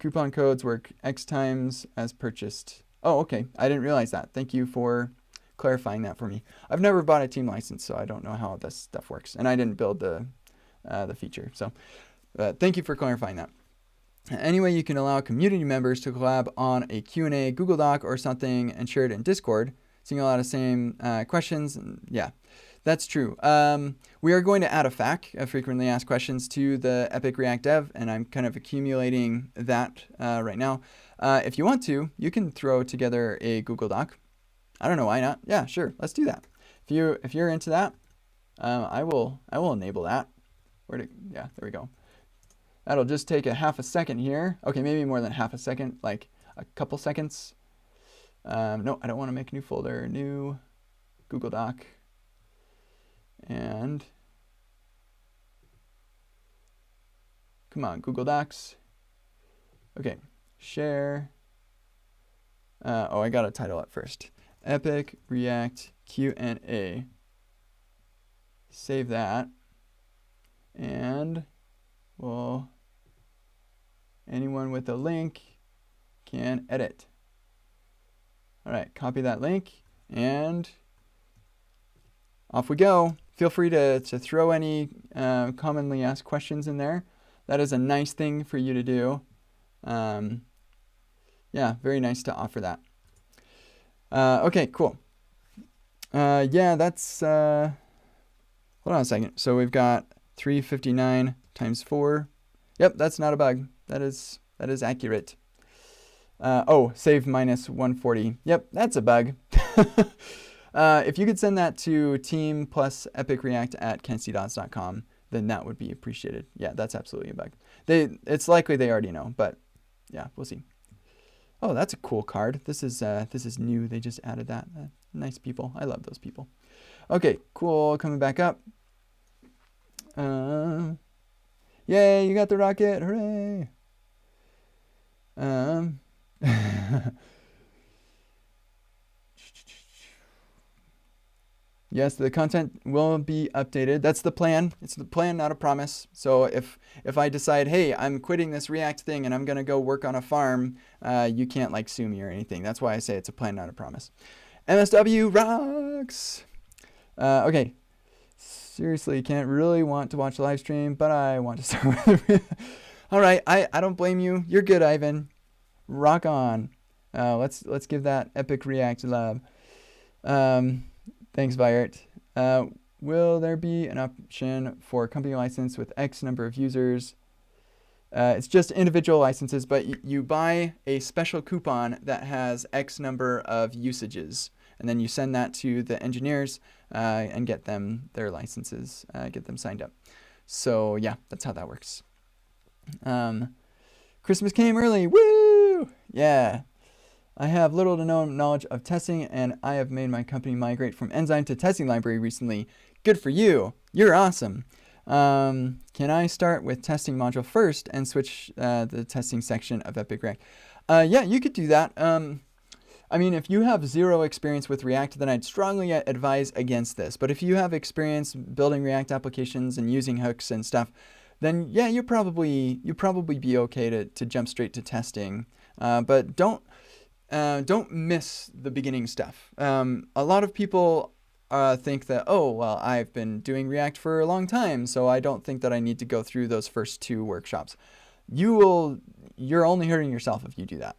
Coupon codes work X times as purchased. Oh, okay. I didn't realize that. Thank you for clarifying that for me. I've never bought a team license, so I don't know how this stuff works, and I didn't build the feature. So, thank you for clarifying that. Anyway, you can allow community members to collab on a Q&A Google Doc or something and share it in Discord, seeing a lot of same questions. And yeah, that's true. We are going to add a FAQ, a frequently asked questions, to the EpicReact Dev, and I'm kind of accumulating that right now. If you want to, you can throw together a Google Doc. I don't know why not. Yeah, sure, let's do that. If you're into that, I will enable that. Yeah, there we go. That'll just take a half a second here. Okay, maybe more than half a second, like a couple seconds. No, I don't want to make a new folder. New Google Doc. And come on, Google Docs. Okay, share. Oh, I got to title it first. EpicReact Q&A. Save that. And well, anyone with a link can edit. All right, copy that link and off we go. Feel free to throw any commonly asked questions in there. That is a nice thing for you to do. Yeah, very nice to offer that. Okay, cool. Yeah, that's, hold on a second. So we've got 359 times 4. Yep, that's not a bug. That is accurate. Oh, save minus 140. Yep, that's a bug. If you could send that to team plus EpicReact@kentcdodds.com, then that would be appreciated. Yeah, that's absolutely a bug. It's likely they already know, but yeah, we'll see. Oh, that's a cool card. This is new. They just added that. Nice people. I love those people. Okay, cool. Coming back up. Yay, you got the rocket. Hooray. Yes, the content will be updated. That's the plan. It's the plan, not a promise. So if I decide, hey, I'm quitting this React thing and I'm going to go work on a farm, you can't like sue me or anything. That's why I say it's a plan, not a promise. MSW rocks. Okay. Seriously, can't really want to watch the live stream, but I want to start with All right, I don't blame you. You're good, Ivan. Rock on. Let's give that EpicReact love. Thanks, Viert. Will there be an option for company license with X number of users? It's just individual licenses, but you buy a special coupon that has X number of usages, and then you send that to the engineers and get them their licenses, get them signed up. So yeah, that's how that works. Christmas came early. Woo! Yeah. I have little to no knowledge of testing, and I have made my company migrate from Enzyme to testing library recently. Good for you. You're awesome. Can I start with testing module first and switch the testing section of EpicReact? Yeah, you could do that. I mean, if you have zero experience with React, then I'd strongly advise against this. But if you have experience building React applications and using hooks and stuff, then yeah, you'd probably be okay to jump straight to testing. But don't miss the beginning stuff. A lot of people think that, oh, well, I've been doing React for a long time, so I don't think that I need to go through those first 2 workshops. You're only hurting yourself if you do that.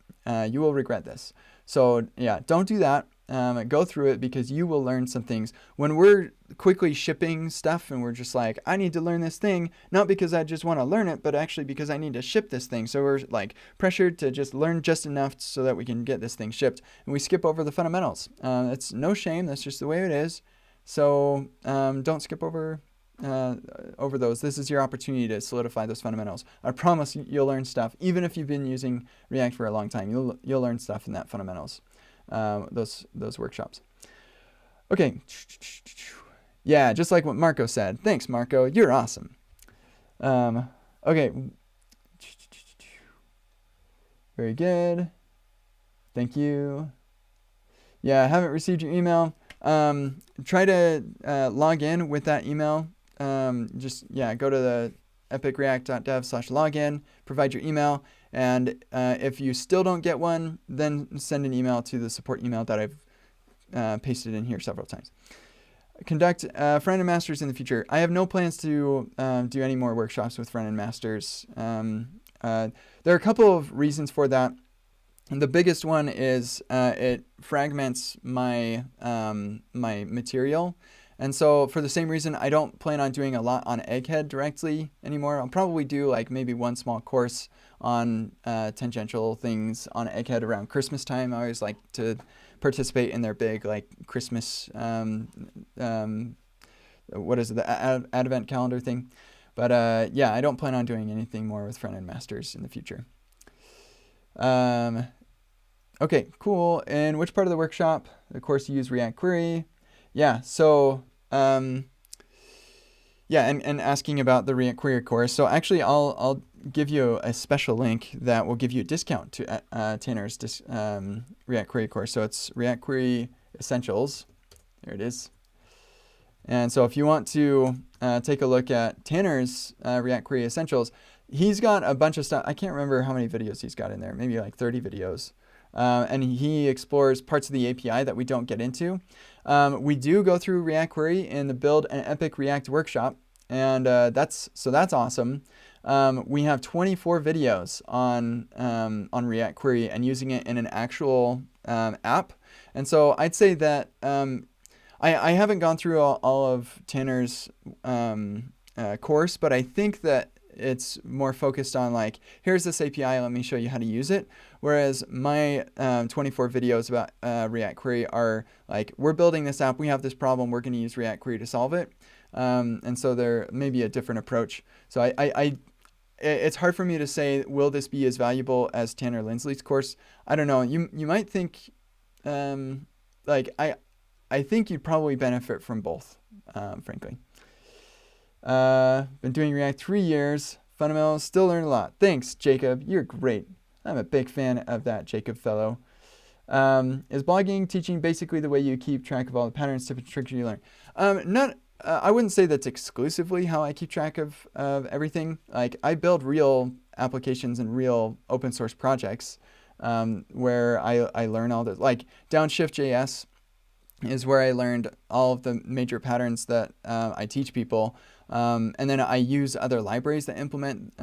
You will regret this. So yeah, don't do that. Go through it because you will learn some things. When we're quickly shipping stuff and we're just like, I need to learn this thing, not because I just want to learn it, but actually because I need to ship this thing. So we're like pressured to just learn just enough so that we can get this thing shipped. And we skip over the fundamentals. It's no shame. That's just the way it is. So don't skip over over those. This is your opportunity to solidify those fundamentals. I promise you'll learn stuff. Even if you've been using React for a long time, you'll learn stuff in that fundamentals, those workshops. Okay. Yeah, just like what Marco said. Thanks, Marco. You're awesome. Okay. Very good. Thank you. Yeah, I haven't received your email. Try to log in with that email. Go to the epicreact.dev/login, provide your email, and if you still don't get one, then send an email to the support email that I've pasted in here several times. Conduct front-end masters in the future. I have no plans to do any more workshops with front-end masters. There are a couple of reasons for that. And the biggest one is it fragments my my material. And so for the same reason, I don't plan on doing a lot on Egghead directly anymore. I'll probably do like maybe one small course on tangential things on Egghead around Christmas time. I always like to participate in their big like Christmas, what is it, the Advent calendar thing. But yeah, I don't plan on doing anything more with front-end masters in the future. Okay, cool. In which part of the workshop, of course, you use React Query? Yeah, so, yeah, and asking about the React Query course. So actually, I'll give you a special link that will give you a discount to Tanner's React Query course. So it's React Query Essentials. There it is. And so if you want to take a look at Tanner's React Query Essentials, he's got a bunch of stuff. I can't remember how many videos he's got in there, maybe like 30 videos. And he explores parts of the API that we don't get into. We do go through React Query in the Build an Epic React workshop, and that's awesome. We have 24 videos on React Query and using it in an actual app. And so I'd say that I haven't gone through all of Tanner's course, but I think that it's more focused on like, here's this API, let me show you how to use it. Whereas my 24 videos about React Query are like, we're building this app, we have this problem, we're going to use React Query to solve it. And so there may be a different approach. So it's hard for me to say, will this be as valuable as Tanner Lindsley's course? I don't know. You might think, like, I think you'd probably benefit from both, frankly. Been doing React 3 years. Fundamentals, still learn a lot. Thanks, Jacob. You're great. I'm a big fan of that, Jacob fellow. Is blogging teaching basically the way you keep track of all the patterns, tips, and tricks you learn? I wouldn't say that's exclusively how I keep track of everything. Like, I build real applications and real open source projects where I learn all this. Like, Downshift.js is where I learned all of the major patterns that I teach people. And then I use other libraries that implement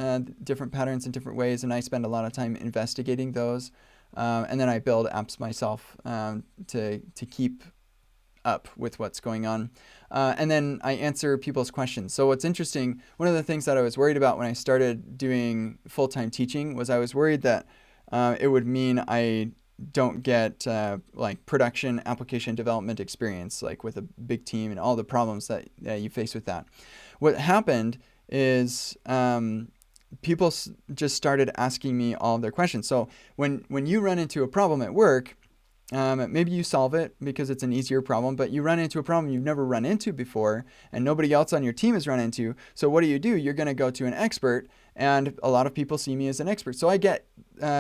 different patterns in different ways, and I spend a lot of time investigating those. And then I build apps myself to keep up with what's going on. And then I answer people's questions. So what's interesting, one of the things that I was worried about when I started doing full-time teaching was I was worried that it would mean I don't get like production application development experience, like with a big team and all the problems that you face with that. What happened is people just started asking me all of their questions. So when you run into a problem at work, maybe you solve it because it's an easier problem, but you run into a problem you've never run into before and nobody else on your team has run into. So what do? You're going to go to an expert, and a lot of people see me as an expert. So I get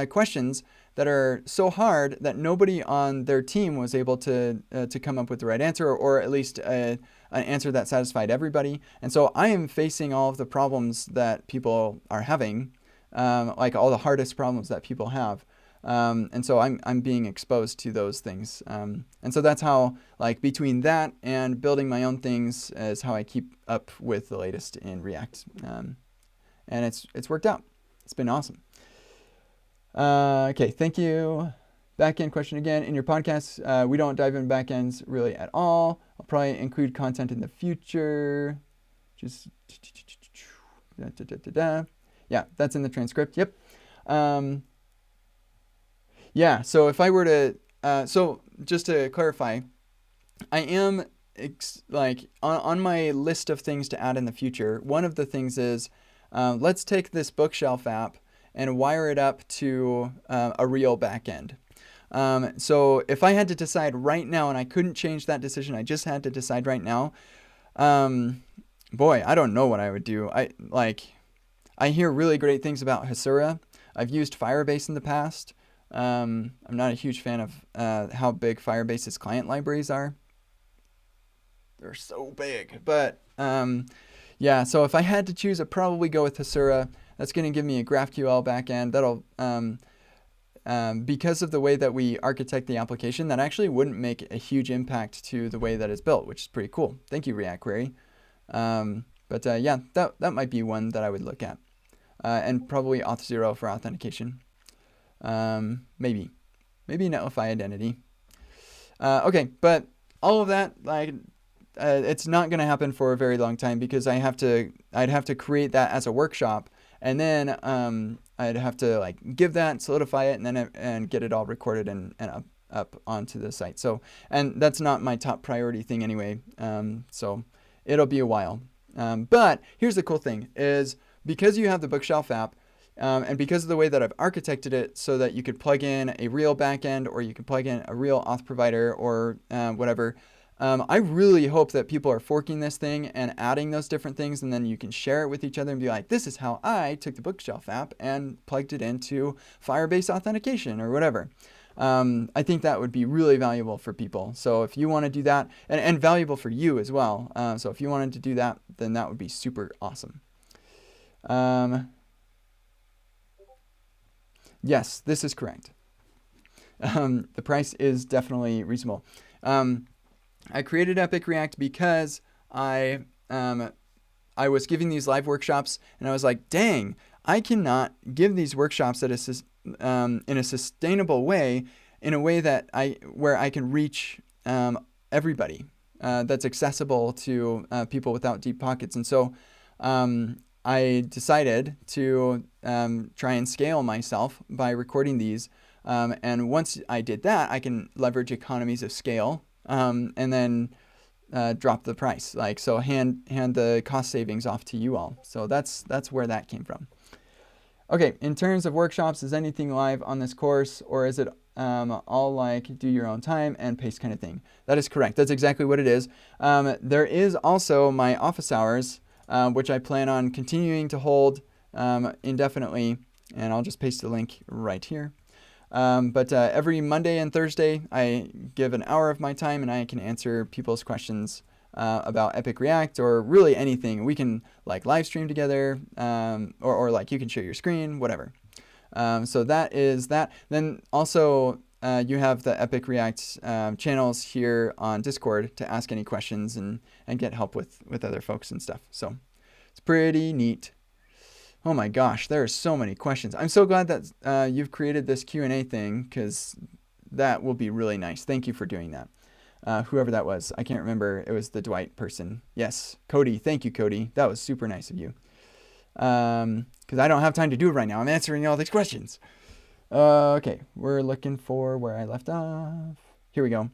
questions that are so hard that nobody on their team was able to come up with the right answer, or at least an answer that satisfied everybody. And so I am facing all of the problems that people are having, like all the hardest problems that people have. And so I'm being exposed to those things. And so that's how, like, between that and building my own things is how I keep up with the latest in React. And it's worked out. It's been awesome. Okay, thank you. Backend question again. In your podcast, we don't dive in backends really at all. I'll probably include content in the future. Just yeah, that's in the transcript. Yep. Yeah, so if I were to, so just to clarify, I am like on my list of things to add in the future, one of the things is let's take this bookshelf app and wire it up to a real backend. So if I had to decide right now, and I couldn't change that decision, I just had to decide right now, boy, I don't know what I would do. I hear really great things about Hasura. I've used Firebase in the past. I'm not a huge fan of how big Firebase's client libraries are. They're so big. But yeah, so if I had to choose, I'd probably go with Hasura. That's going to give me a GraphQL backend. That'll because of the way that we architect the application, that actually wouldn't make a huge impact to the way that it's built, which is pretty cool. Thank you, React Query. But yeah, that might be one that I would look at. And probably Auth0 for authentication. Maybe Netlify identity. Okay, but all of that, it's not going to happen for a very long time because I'd have to create that as a workshop, and then I'd have to give that, solidify it, and then get it all recorded and up onto the site. So, and that's not my top priority thing anyway. So it'll be a while. But here's the cool thing is, because you have the bookshelf app, and because of the way that I've architected it so that you could plug in a real backend, or you could plug in a real auth provider, or whatever, I really hope that people are forking this thing and adding those different things, and then you can share it with each other and be like, this is how I took the bookshelf app and plugged it into Firebase authentication or whatever. I think that would be really valuable for people. So if you want to do that, and valuable for you as well. So if you wanted to do that, then that would be super awesome. Yes, this is correct. The price is definitely reasonable. I created EpicReact because I was giving these live workshops, and I was like, dang, I cannot give these workshops in a sustainable way, in a way that where I can reach everybody, that's accessible to people without deep pockets. And so I decided to try and scale myself by recording these. And once I did that, I can leverage economies of scale, and then drop the price. So hand the cost savings off to you all. So that's where that came from. Okay, in terms of workshops, is anything live on this course, or is it all do your own time and pace kind of thing? That is correct. That's exactly what it is. There is also my office hours, which I plan on continuing to hold indefinitely, and I'll just paste the link right here. But every Monday and Thursday, I give an hour of my time, and I can answer people's questions about EpicReact, or really anything. We can live stream together, or you can share your screen, whatever. So that is that. Then also you have the EpicReact channels here on Discord to ask any questions and get help with other folks and stuff. So it's pretty neat. Oh my gosh, there are so many questions. I'm so glad that you've created this Q&A thing, because that will be really nice. Thank you for doing that. Whoever that was, I can't remember. It was the Dwight person. Yes, Cody. Thank you, Cody. That was super nice of you. Because I don't have time to do it right now. I'm answering all these questions. Okay, we're looking for where I left off. Here we go.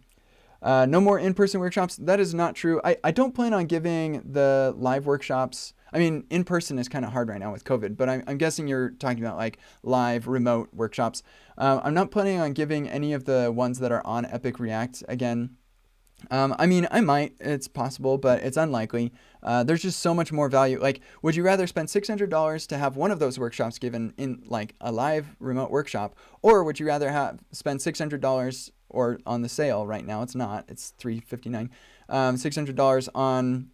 No more in-person workshops. That is not true. I don't plan on giving the live workshops. I mean, in-person is kind of hard right now with COVID, but I'm guessing you're talking about live remote workshops. I'm not planning on giving any of the ones that are on EpicReact again. I mean, I might, it's possible, but it's unlikely. There's just so much more value. Would you rather spend $600 to have one of those workshops given in a live remote workshop, or would you rather spend $600, or on the sale right now, it's not, it's $359, $600 on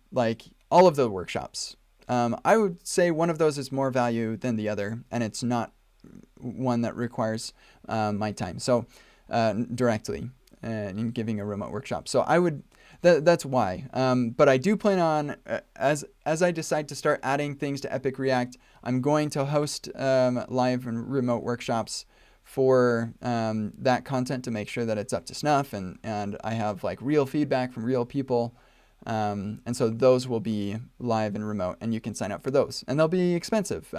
all of the workshops? I would say one of those is more value than the other, and it's not one that requires my time. So directly. In giving a remote workshop. So I would, that's why. But I do plan on, as I decide to start adding things to EpicReact, I'm going to host live and remote workshops for that content, to make sure that it's up to snuff, and I have real feedback from real people. And so those will be live and remote, and you can sign up for those. And they'll be expensive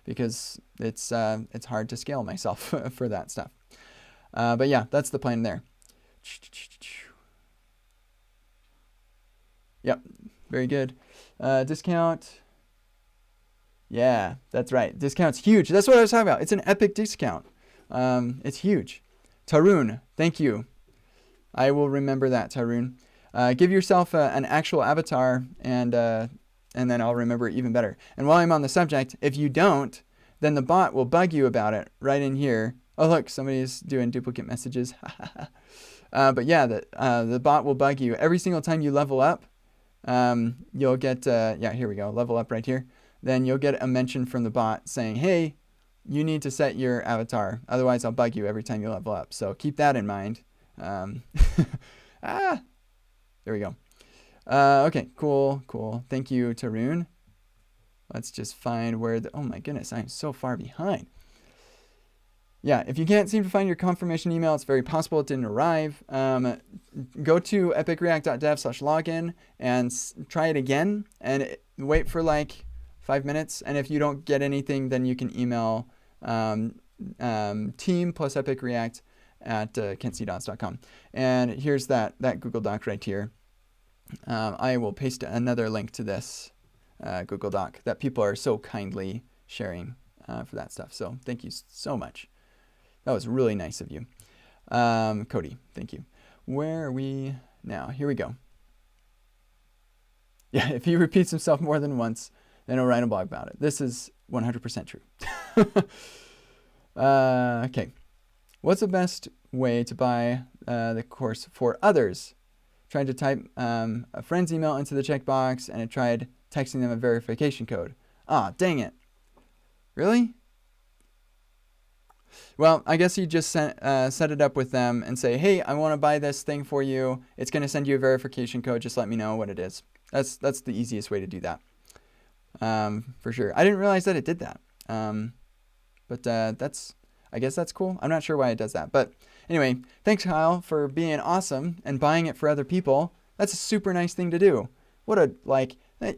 because it's hard to scale myself for that stuff. But yeah, that's the plan there. Yep, very good. Discount. Yeah, that's right. Discount's huge. That's what I was talking about. It's an epic discount. It's huge. Tarun, thank you. I will remember that, Tarun. Give yourself an actual avatar, and then I'll remember it even better. And while I'm on the subject, if you don't, then the bot will bug you about it right in here. Oh, look, somebody's doing duplicate messages. But yeah, the bot will bug you. Every single time you level up, you'll get, yeah, here we go, level up right here. Then you'll get a mention from the bot saying, hey, you need to set your avatar. Otherwise, I'll bug you every time you level up. So keep that in mind. There we go. Okay, cool. Thank you, Tarun. Let's just find where the, oh my goodness, I'm so far behind. Yeah, if you can't seem to find your confirmation email, it's very possible it didn't arrive. Go to epicreact.dev/login and try it again and wait for like 5 minutes. And if you don't get anything, then you can email team plus EpicReact at kentcdodds.com. And here's that Google Doc right here. I will paste another link to this Google Doc that people are so kindly sharing for that stuff. So thank you so much. That was really nice of you. Cody, thank you. Where are we now? Here we go. Yeah, if he repeats himself more than once, then he'll write a blog about it. This is 100% true. Okay. What's the best way to buy the course for others? Tried to type a friend's email into the checkbox, and it tried texting them a verification code. Ah, dang it. Really? Well, I guess you just set it up with them and say, hey, I want to buy this thing for you. It's going to send you a verification code. Just let me know what it is. That's the easiest way to do that. For sure. I didn't realize that it did that. But I guess that's cool. I'm not sure why it does that. But anyway, thanks, Kyle, for being awesome and buying it for other people. That's a super nice thing to do. What a, like, that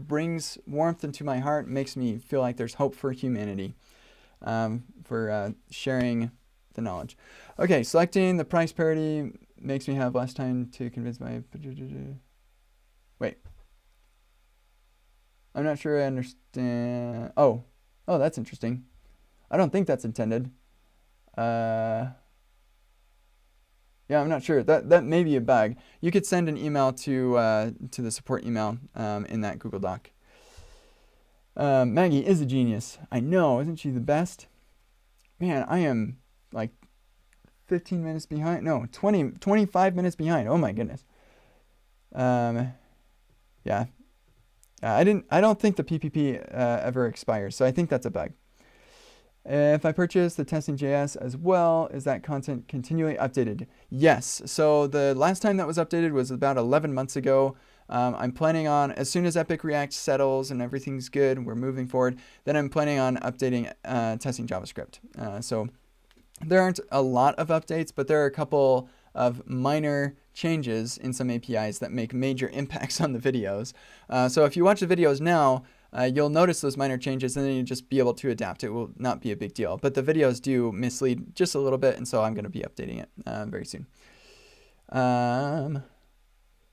brings warmth into my heart, makes me feel like there's hope for humanity. For sharing the knowledge. Okay, selecting the price parity makes me have less time to convince my... Wait. I'm not sure I understand... Oh, that's interesting. I don't think that's intended. Yeah, I'm not sure. That may be a bug. You could send an email to the support email in that Google Doc. Maggie is a genius. I know, isn't she the best? Man, I am like 15 minutes behind. No, 25 minutes behind. Oh my goodness. Yeah. I don't think the PPP ever expires, so I think that's a bug. If I purchase the testing.js as well, is that content continually updated? Yes. So the last time that was updated was about 11 months ago. I'm planning on, as soon as EpicReact settles and everything's good, we're moving forward, then I'm planning on updating testing JavaScript. So there aren't a lot of updates, but there are a couple of minor changes in some APIs that make major impacts on the videos. So if you watch the videos now, you'll notice those minor changes, and then you'll just be able to adapt. It will not be a big deal. But the videos do mislead just a little bit, and so I'm going to be updating it very soon.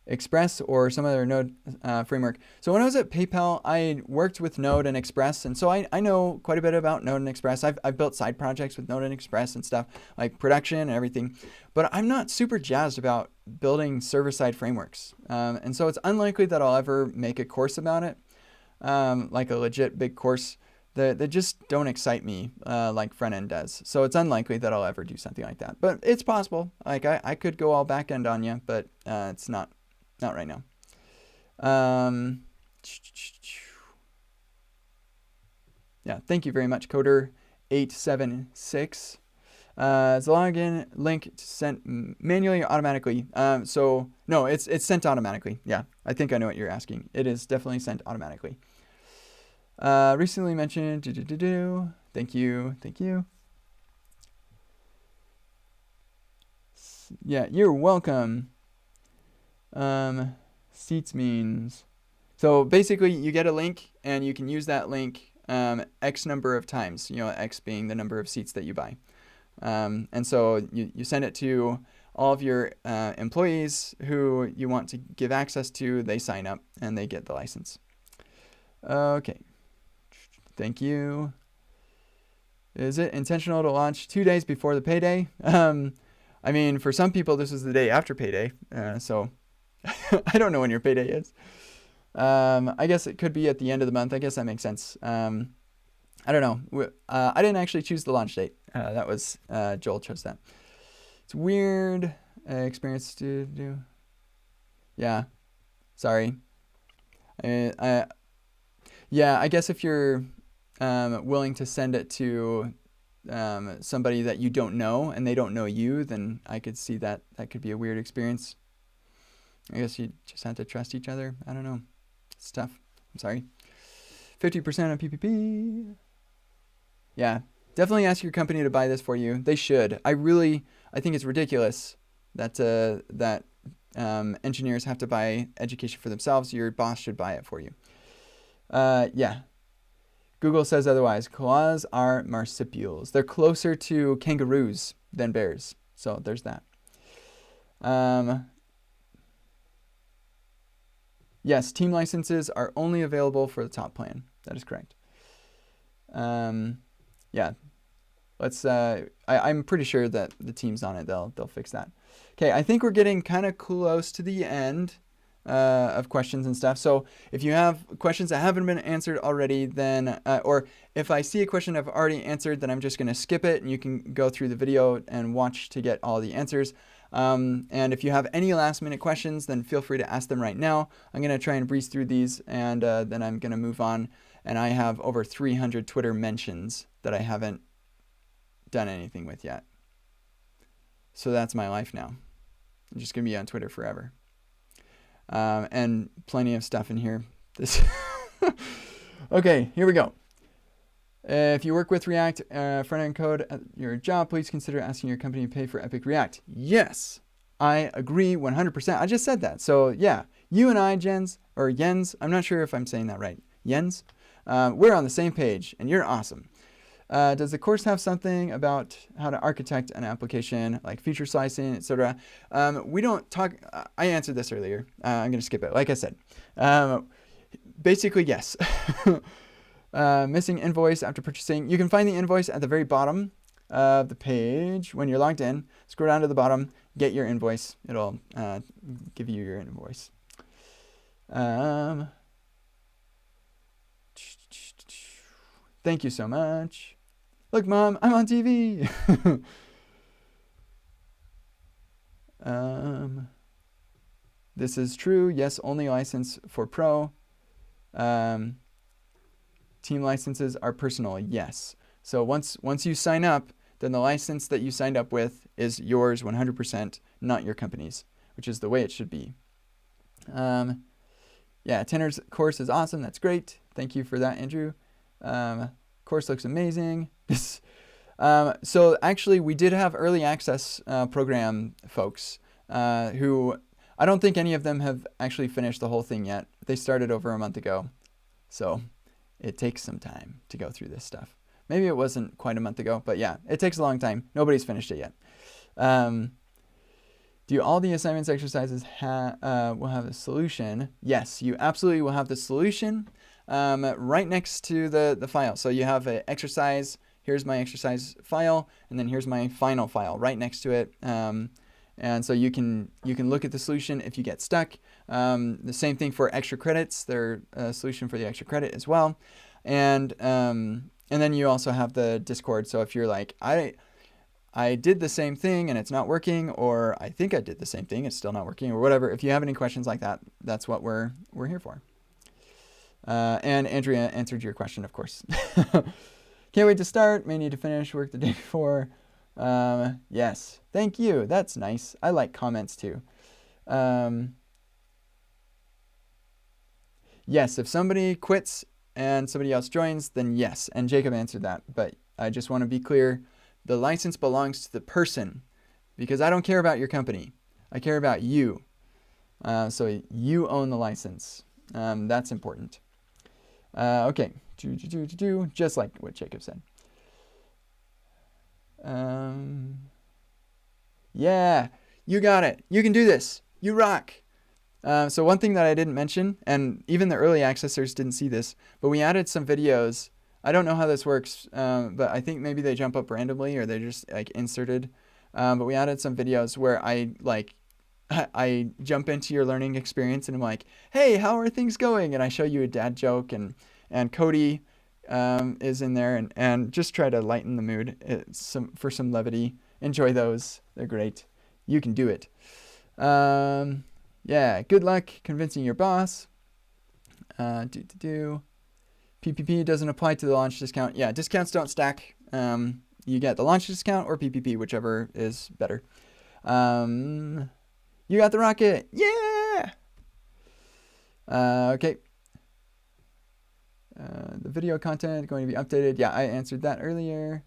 Express or some other Node framework. So when I was at PayPal, I worked with Node and Express, and so I know quite a bit about Node and Express. I've built side projects with Node and Express and stuff, like production and everything, but I'm not super jazzed about building server-side frameworks. And so it's unlikely that I'll ever make a course about it, like a legit big course. They just don't excite me like front-end does. So it's unlikely that I'll ever do something like that. But it's possible. Like I could go all back-end on you, but it's not right now. Yeah, thank you very much, Coder876. Is the login link sent manually or automatically? So no, it's sent automatically. Yeah, I think I know what you're asking. It is definitely sent automatically. Recently mentioned. Thank you. Yeah, you're welcome. Seats means, so basically you get a link and you can use that link X number of times, X being the number of seats that you buy. And so you send it to all of your employees who you want to give access to, they sign up and they get the license. Okay. Thank you. Is it intentional to launch 2 days before the payday? I mean, for some people, this is the day after payday. So I don't know when your payday is. I guess it could be at the end of the month. I guess that makes sense. I don't know. I didn't actually choose the launch date. That was Joel chose that. It's weird experience to do. Yeah. Sorry. Yeah, I guess if you're willing to send it to somebody that you don't know and they don't know you, then I could see that that could be a weird experience. I guess you just have to trust each other. I don't know. It's tough. I'm sorry. 50% on PPP. Yeah, definitely ask your company to buy this for you. They should. I think it's ridiculous that engineers have to buy education for themselves. Your boss should buy it for you. Yeah. Google says otherwise. Koalas are marsupials. They're closer to kangaroos than bears. So there's that. Yes, team licenses are only available for the top plan. That is correct. Yeah. Let's. I'm pretty sure that the team's on it. They'll fix that. Okay, I think we're getting kind of close to the end of questions and stuff. So if you have questions that haven't been answered already, then or if I see a question I've already answered, then I'm just going to skip it, and you can go through the video and watch to get all the answers. And if you have any last minute questions, then feel free to ask them right now. I'm going to try and breeze through these, and then I'm going to move on. And I have over 300 Twitter mentions that I haven't done anything with yet. So that's my life now. I'm just going to be on Twitter forever. And plenty of stuff in here. Okay, here we go. If you work with React front-end code at your job, please consider asking your company to pay for EpicReact. Yes, I agree 100%. I just said that. So yeah, you and I, Jens, I'm not sure if I'm saying that right. Jens, we're on the same page, and you're awesome. Does the course have something about how to architect an application, like feature slicing, etc.? We don't talk. I answered this earlier. I'm going to skip it. Like I said, basically, yes. Missing invoice after purchasing. You can find the invoice at the very bottom of the page when you're logged in. Scroll down to the bottom, get your invoice. It'll give you your invoice. Thank you so much. Look, Mom, I'm on TV. This is true. Yes, only license for Pro. Team licenses are personal. Yes. So once you sign up, then the license that you signed up with is yours 100%, not your company's, which is the way it should be. Yeah, Tanner's course is awesome. That's great. Thank you for that, Andrew. Course looks amazing. So actually, we did have early access program folks who I don't think any of them have actually finished the whole thing yet. They started over a month ago. So it takes some time to go through this stuff. Maybe it wasn't quite a month ago, but yeah, it takes a long time. Nobody's finished it yet. Do all the assignments exercises will have a solution? Yes, you absolutely will have the solution right next to the file. So you have an exercise. Here's my exercise file, and then here's my final file right next to it. And so you can look at the solution if you get stuck. The same thing for extra credits. There's a solution for the extra credit as well. And then you also have the Discord. So if you're like, I did the same thing and it's not working, or I think I did the same thing, it's still not working, or whatever. If you have any questions like that, that's what we're here for. And Andrea answered your question, of course. Can't wait to start. May need to finish work the day before. Yes. Thank you. That's nice. I like comments too. Yes, if somebody quits and somebody else joins, then yes. And Jacob answered that. But I just want to be clear. The license belongs to the person because I don't care about your company. I care about you. So you own the license. That's important. Okay. Just like what Jacob said. Yeah. You got it. You can do this. You rock. So one thing that I didn't mention, and even the early accessors didn't see this, but we added some videos. I don't know how this works, but I think maybe they jump up randomly or they're just like inserted. But we added some videos where I jump into your learning experience and I'm like, hey, how are things going? And I show you a dad joke, and Cody is in there, and just try to lighten the mood for some levity. Enjoy those. They're great. You can do it. Yeah, good luck convincing your boss. PPP doesn't apply to the launch discount. Yeah, discounts don't stack. You get the launch discount or PPP, whichever is better. You got the rocket. Yeah! Okay. The video content going to be updated. Yeah, I answered that earlier.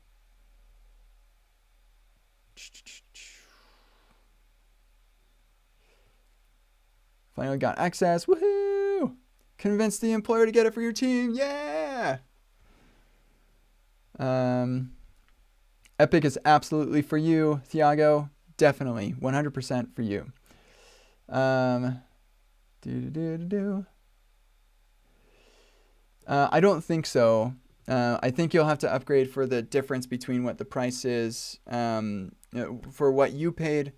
Finally got access. Woohoo! Convince the employer to get it for your team. Yeah! Epic is absolutely for you, Thiago. Definitely, 100% for you. I don't think so. I think you'll have to upgrade for the difference between what the price is for what you paid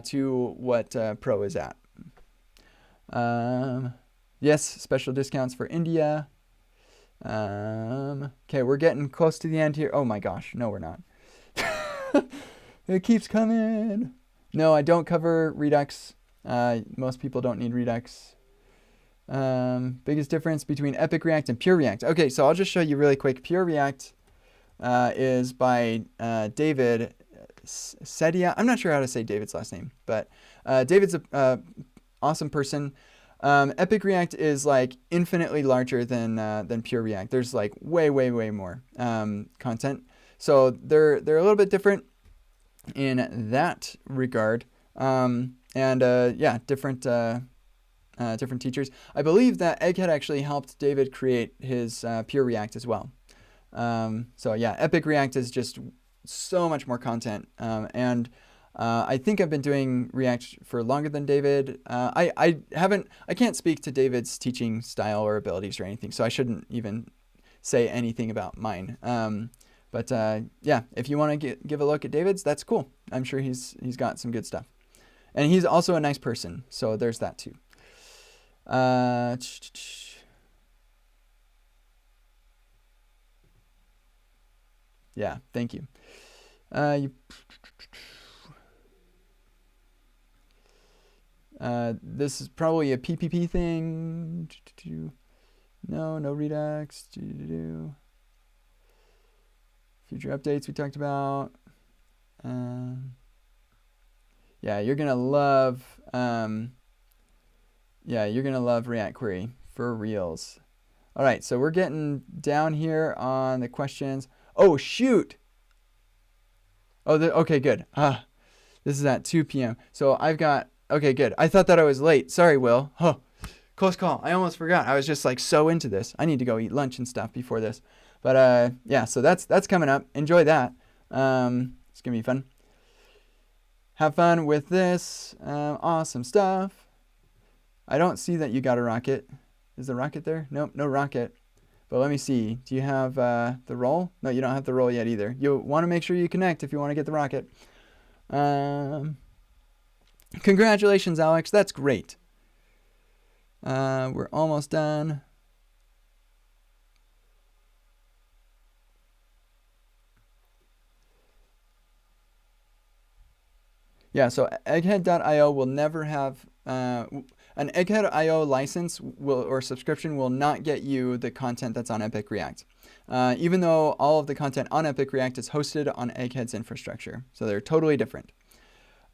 to what Pro is at. Yes, special discounts for India. Okay, we're getting close to the end here. Oh my gosh, no, we're not. It keeps coming. No, I don't cover Redux. Most people don't need Redux. Biggest difference between EpicReact and PureReact. Okay, so I'll just show you really quick. PureReact is by David Sedia. I'm not sure how to say David's last name, but David's a awesome person. EpicReact is like infinitely larger than PureReact. There's like way more content. So they're a little bit different in that regard. Yeah, different teachers. I believe that Egghead actually helped David create his PureReact as well. So yeah, EpicReact is just so much more content. I think I've been doing React for longer than David. I can't speak to David's teaching style or abilities or anything, so I shouldn't even say anything about mine. Yeah, if you want to give a look at David's, that's cool. I'm sure he's got some good stuff. And he's also a nice person, so there's that too. Yeah, thank you. This is probably a PPP thing. No Redux. Future updates we talked about. Yeah, you're gonna love. Yeah, you're gonna love React Query for reals. All right, so we're getting down here on the questions. Oh shoot. Oh, okay, good. This is at 2 p.m. So I've got. Okay, good. I thought that I was late. Sorry, Will. Huh. Close call. I almost forgot. I was just like so into this. I need to go eat lunch and stuff before this. But yeah, so that's coming up. Enjoy that. It's gonna be fun. Have fun with this. Awesome stuff. I don't see that you got a rocket. Is the rocket there? Nope, no rocket. But let me see. Do you have the roll? No, you don't have the roll yet either. You want to make sure you connect if you want to get the rocket. Congratulations, Alex. That's great. We're almost done. Yeah, so egghead.io will never have an egghead.io license or subscription will not get you the content that's on EpicReact. Even though all of the content on EpicReact is hosted on Egghead's infrastructure. So they're totally different.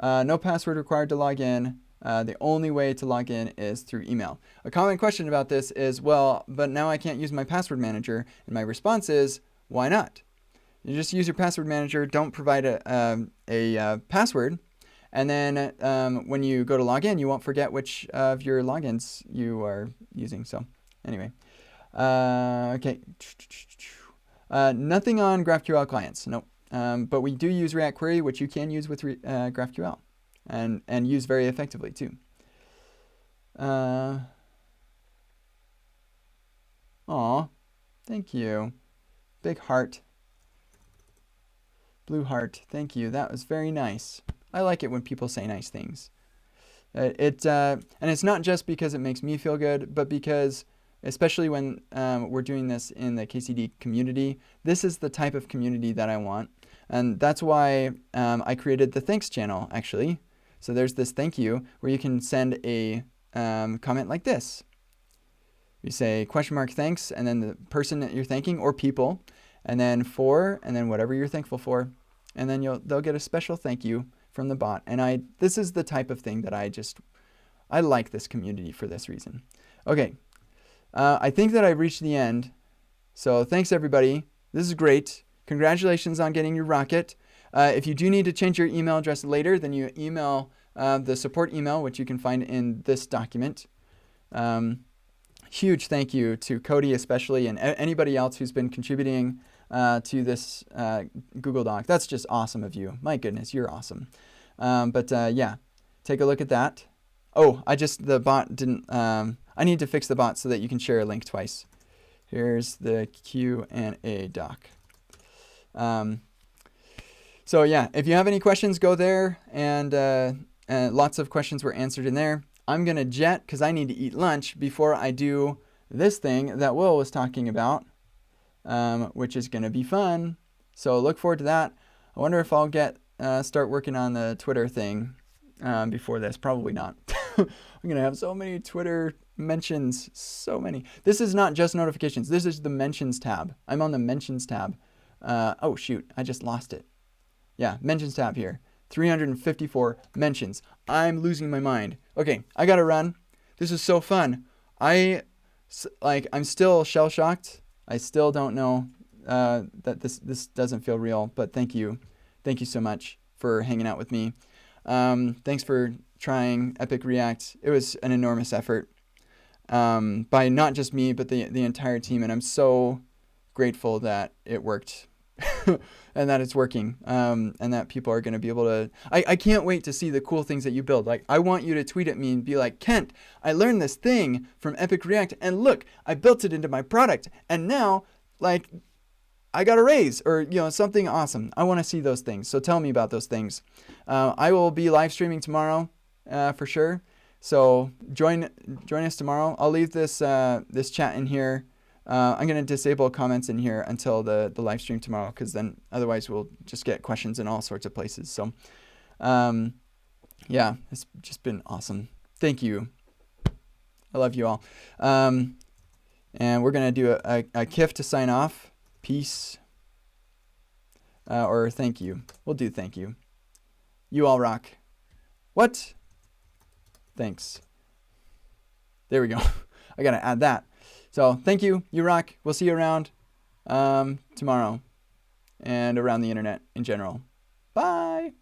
No password required to log in. The only way to log in is through email. A common question about this is, well, but now I can't use my password manager. And my response is, why not? You just use your password manager. Don't provide a password. And then when you go to log in, you won't forget which of your logins you are using. So anyway, okay. Nothing on GraphQL clients. Nope. But we do use React Query, which you can use with GraphQL. and use very effectively too. Aw, thank you. Big heart. Blue heart, thank you. That was very nice. I like it when people say nice things. And it's not just because it makes me feel good, but because, especially when we're doing this in the KCD community, this is the type of community that I want. And that's why I created the thanks channel, actually. So there's this thank you where you can send a comment like this. You say $thanks, and then the person that you're thanking, or people, and then for, and then whatever you're thankful for, and then they'll get a special thank you from the bot. And this is the type of thing that I like this community for this reason. Okay, I think that I've reached the end. So thanks everybody. This is great. Congratulations on getting your rocket. If you do need to change your email address later, then you email the support email, which you can find in this document. Huge thank you to Cody especially, and anybody else who's been contributing to this Google Doc. That's just awesome of you. My goodness, you're awesome. Yeah, take a look at that. Oh, the bot didn't, I need to fix the bot so that you can share a link twice. Here's the Q&A doc. So yeah, if you have any questions, go there, and lots of questions were answered in there. I'm going to jet because I need to eat lunch before I do this thing that Will was talking about, which is going to be fun. So look forward to that. I wonder if I'll start working on the Twitter thing before this. Probably not. I'm going to have so many Twitter mentions, so many. This is not just notifications. This is the mentions tab. I'm on the mentions tab. Oh, shoot. I just lost it. Yeah, mentions tab here. 354 mentions. I'm losing my mind. Okay, I gotta run. This is so fun. I'm still shell-shocked. I still don't know that this doesn't feel real, but thank you. Thank you so much for hanging out with me. Thanks for trying EpicReact. It was an enormous effort by not just me, but the entire team, and I'm so grateful that it worked. And that it's working, and that people are going to be able to, I can't wait to see the cool things that you build. Like, I want you to tweet at me and be like, Kent, I learned this thing from EpicReact, and look, I built it into my product, and now, like, I got a raise, or, something awesome. I want to see those things, so tell me about those things. I will be live streaming tomorrow, for sure, so join us tomorrow. I'll leave this chat in here. I'm going to disable comments in here until the live stream tomorrow, because then otherwise we'll just get questions in all sorts of places. So, yeah, it's just been awesome. Thank you. I love you all. And we're going to do a KIF to sign off. Peace. Or thank you. We'll do thank you. You all rock. What? Thanks. There we go. I got to add that. So thank you. You rock. We'll see you around tomorrow and around the internet in general. Bye.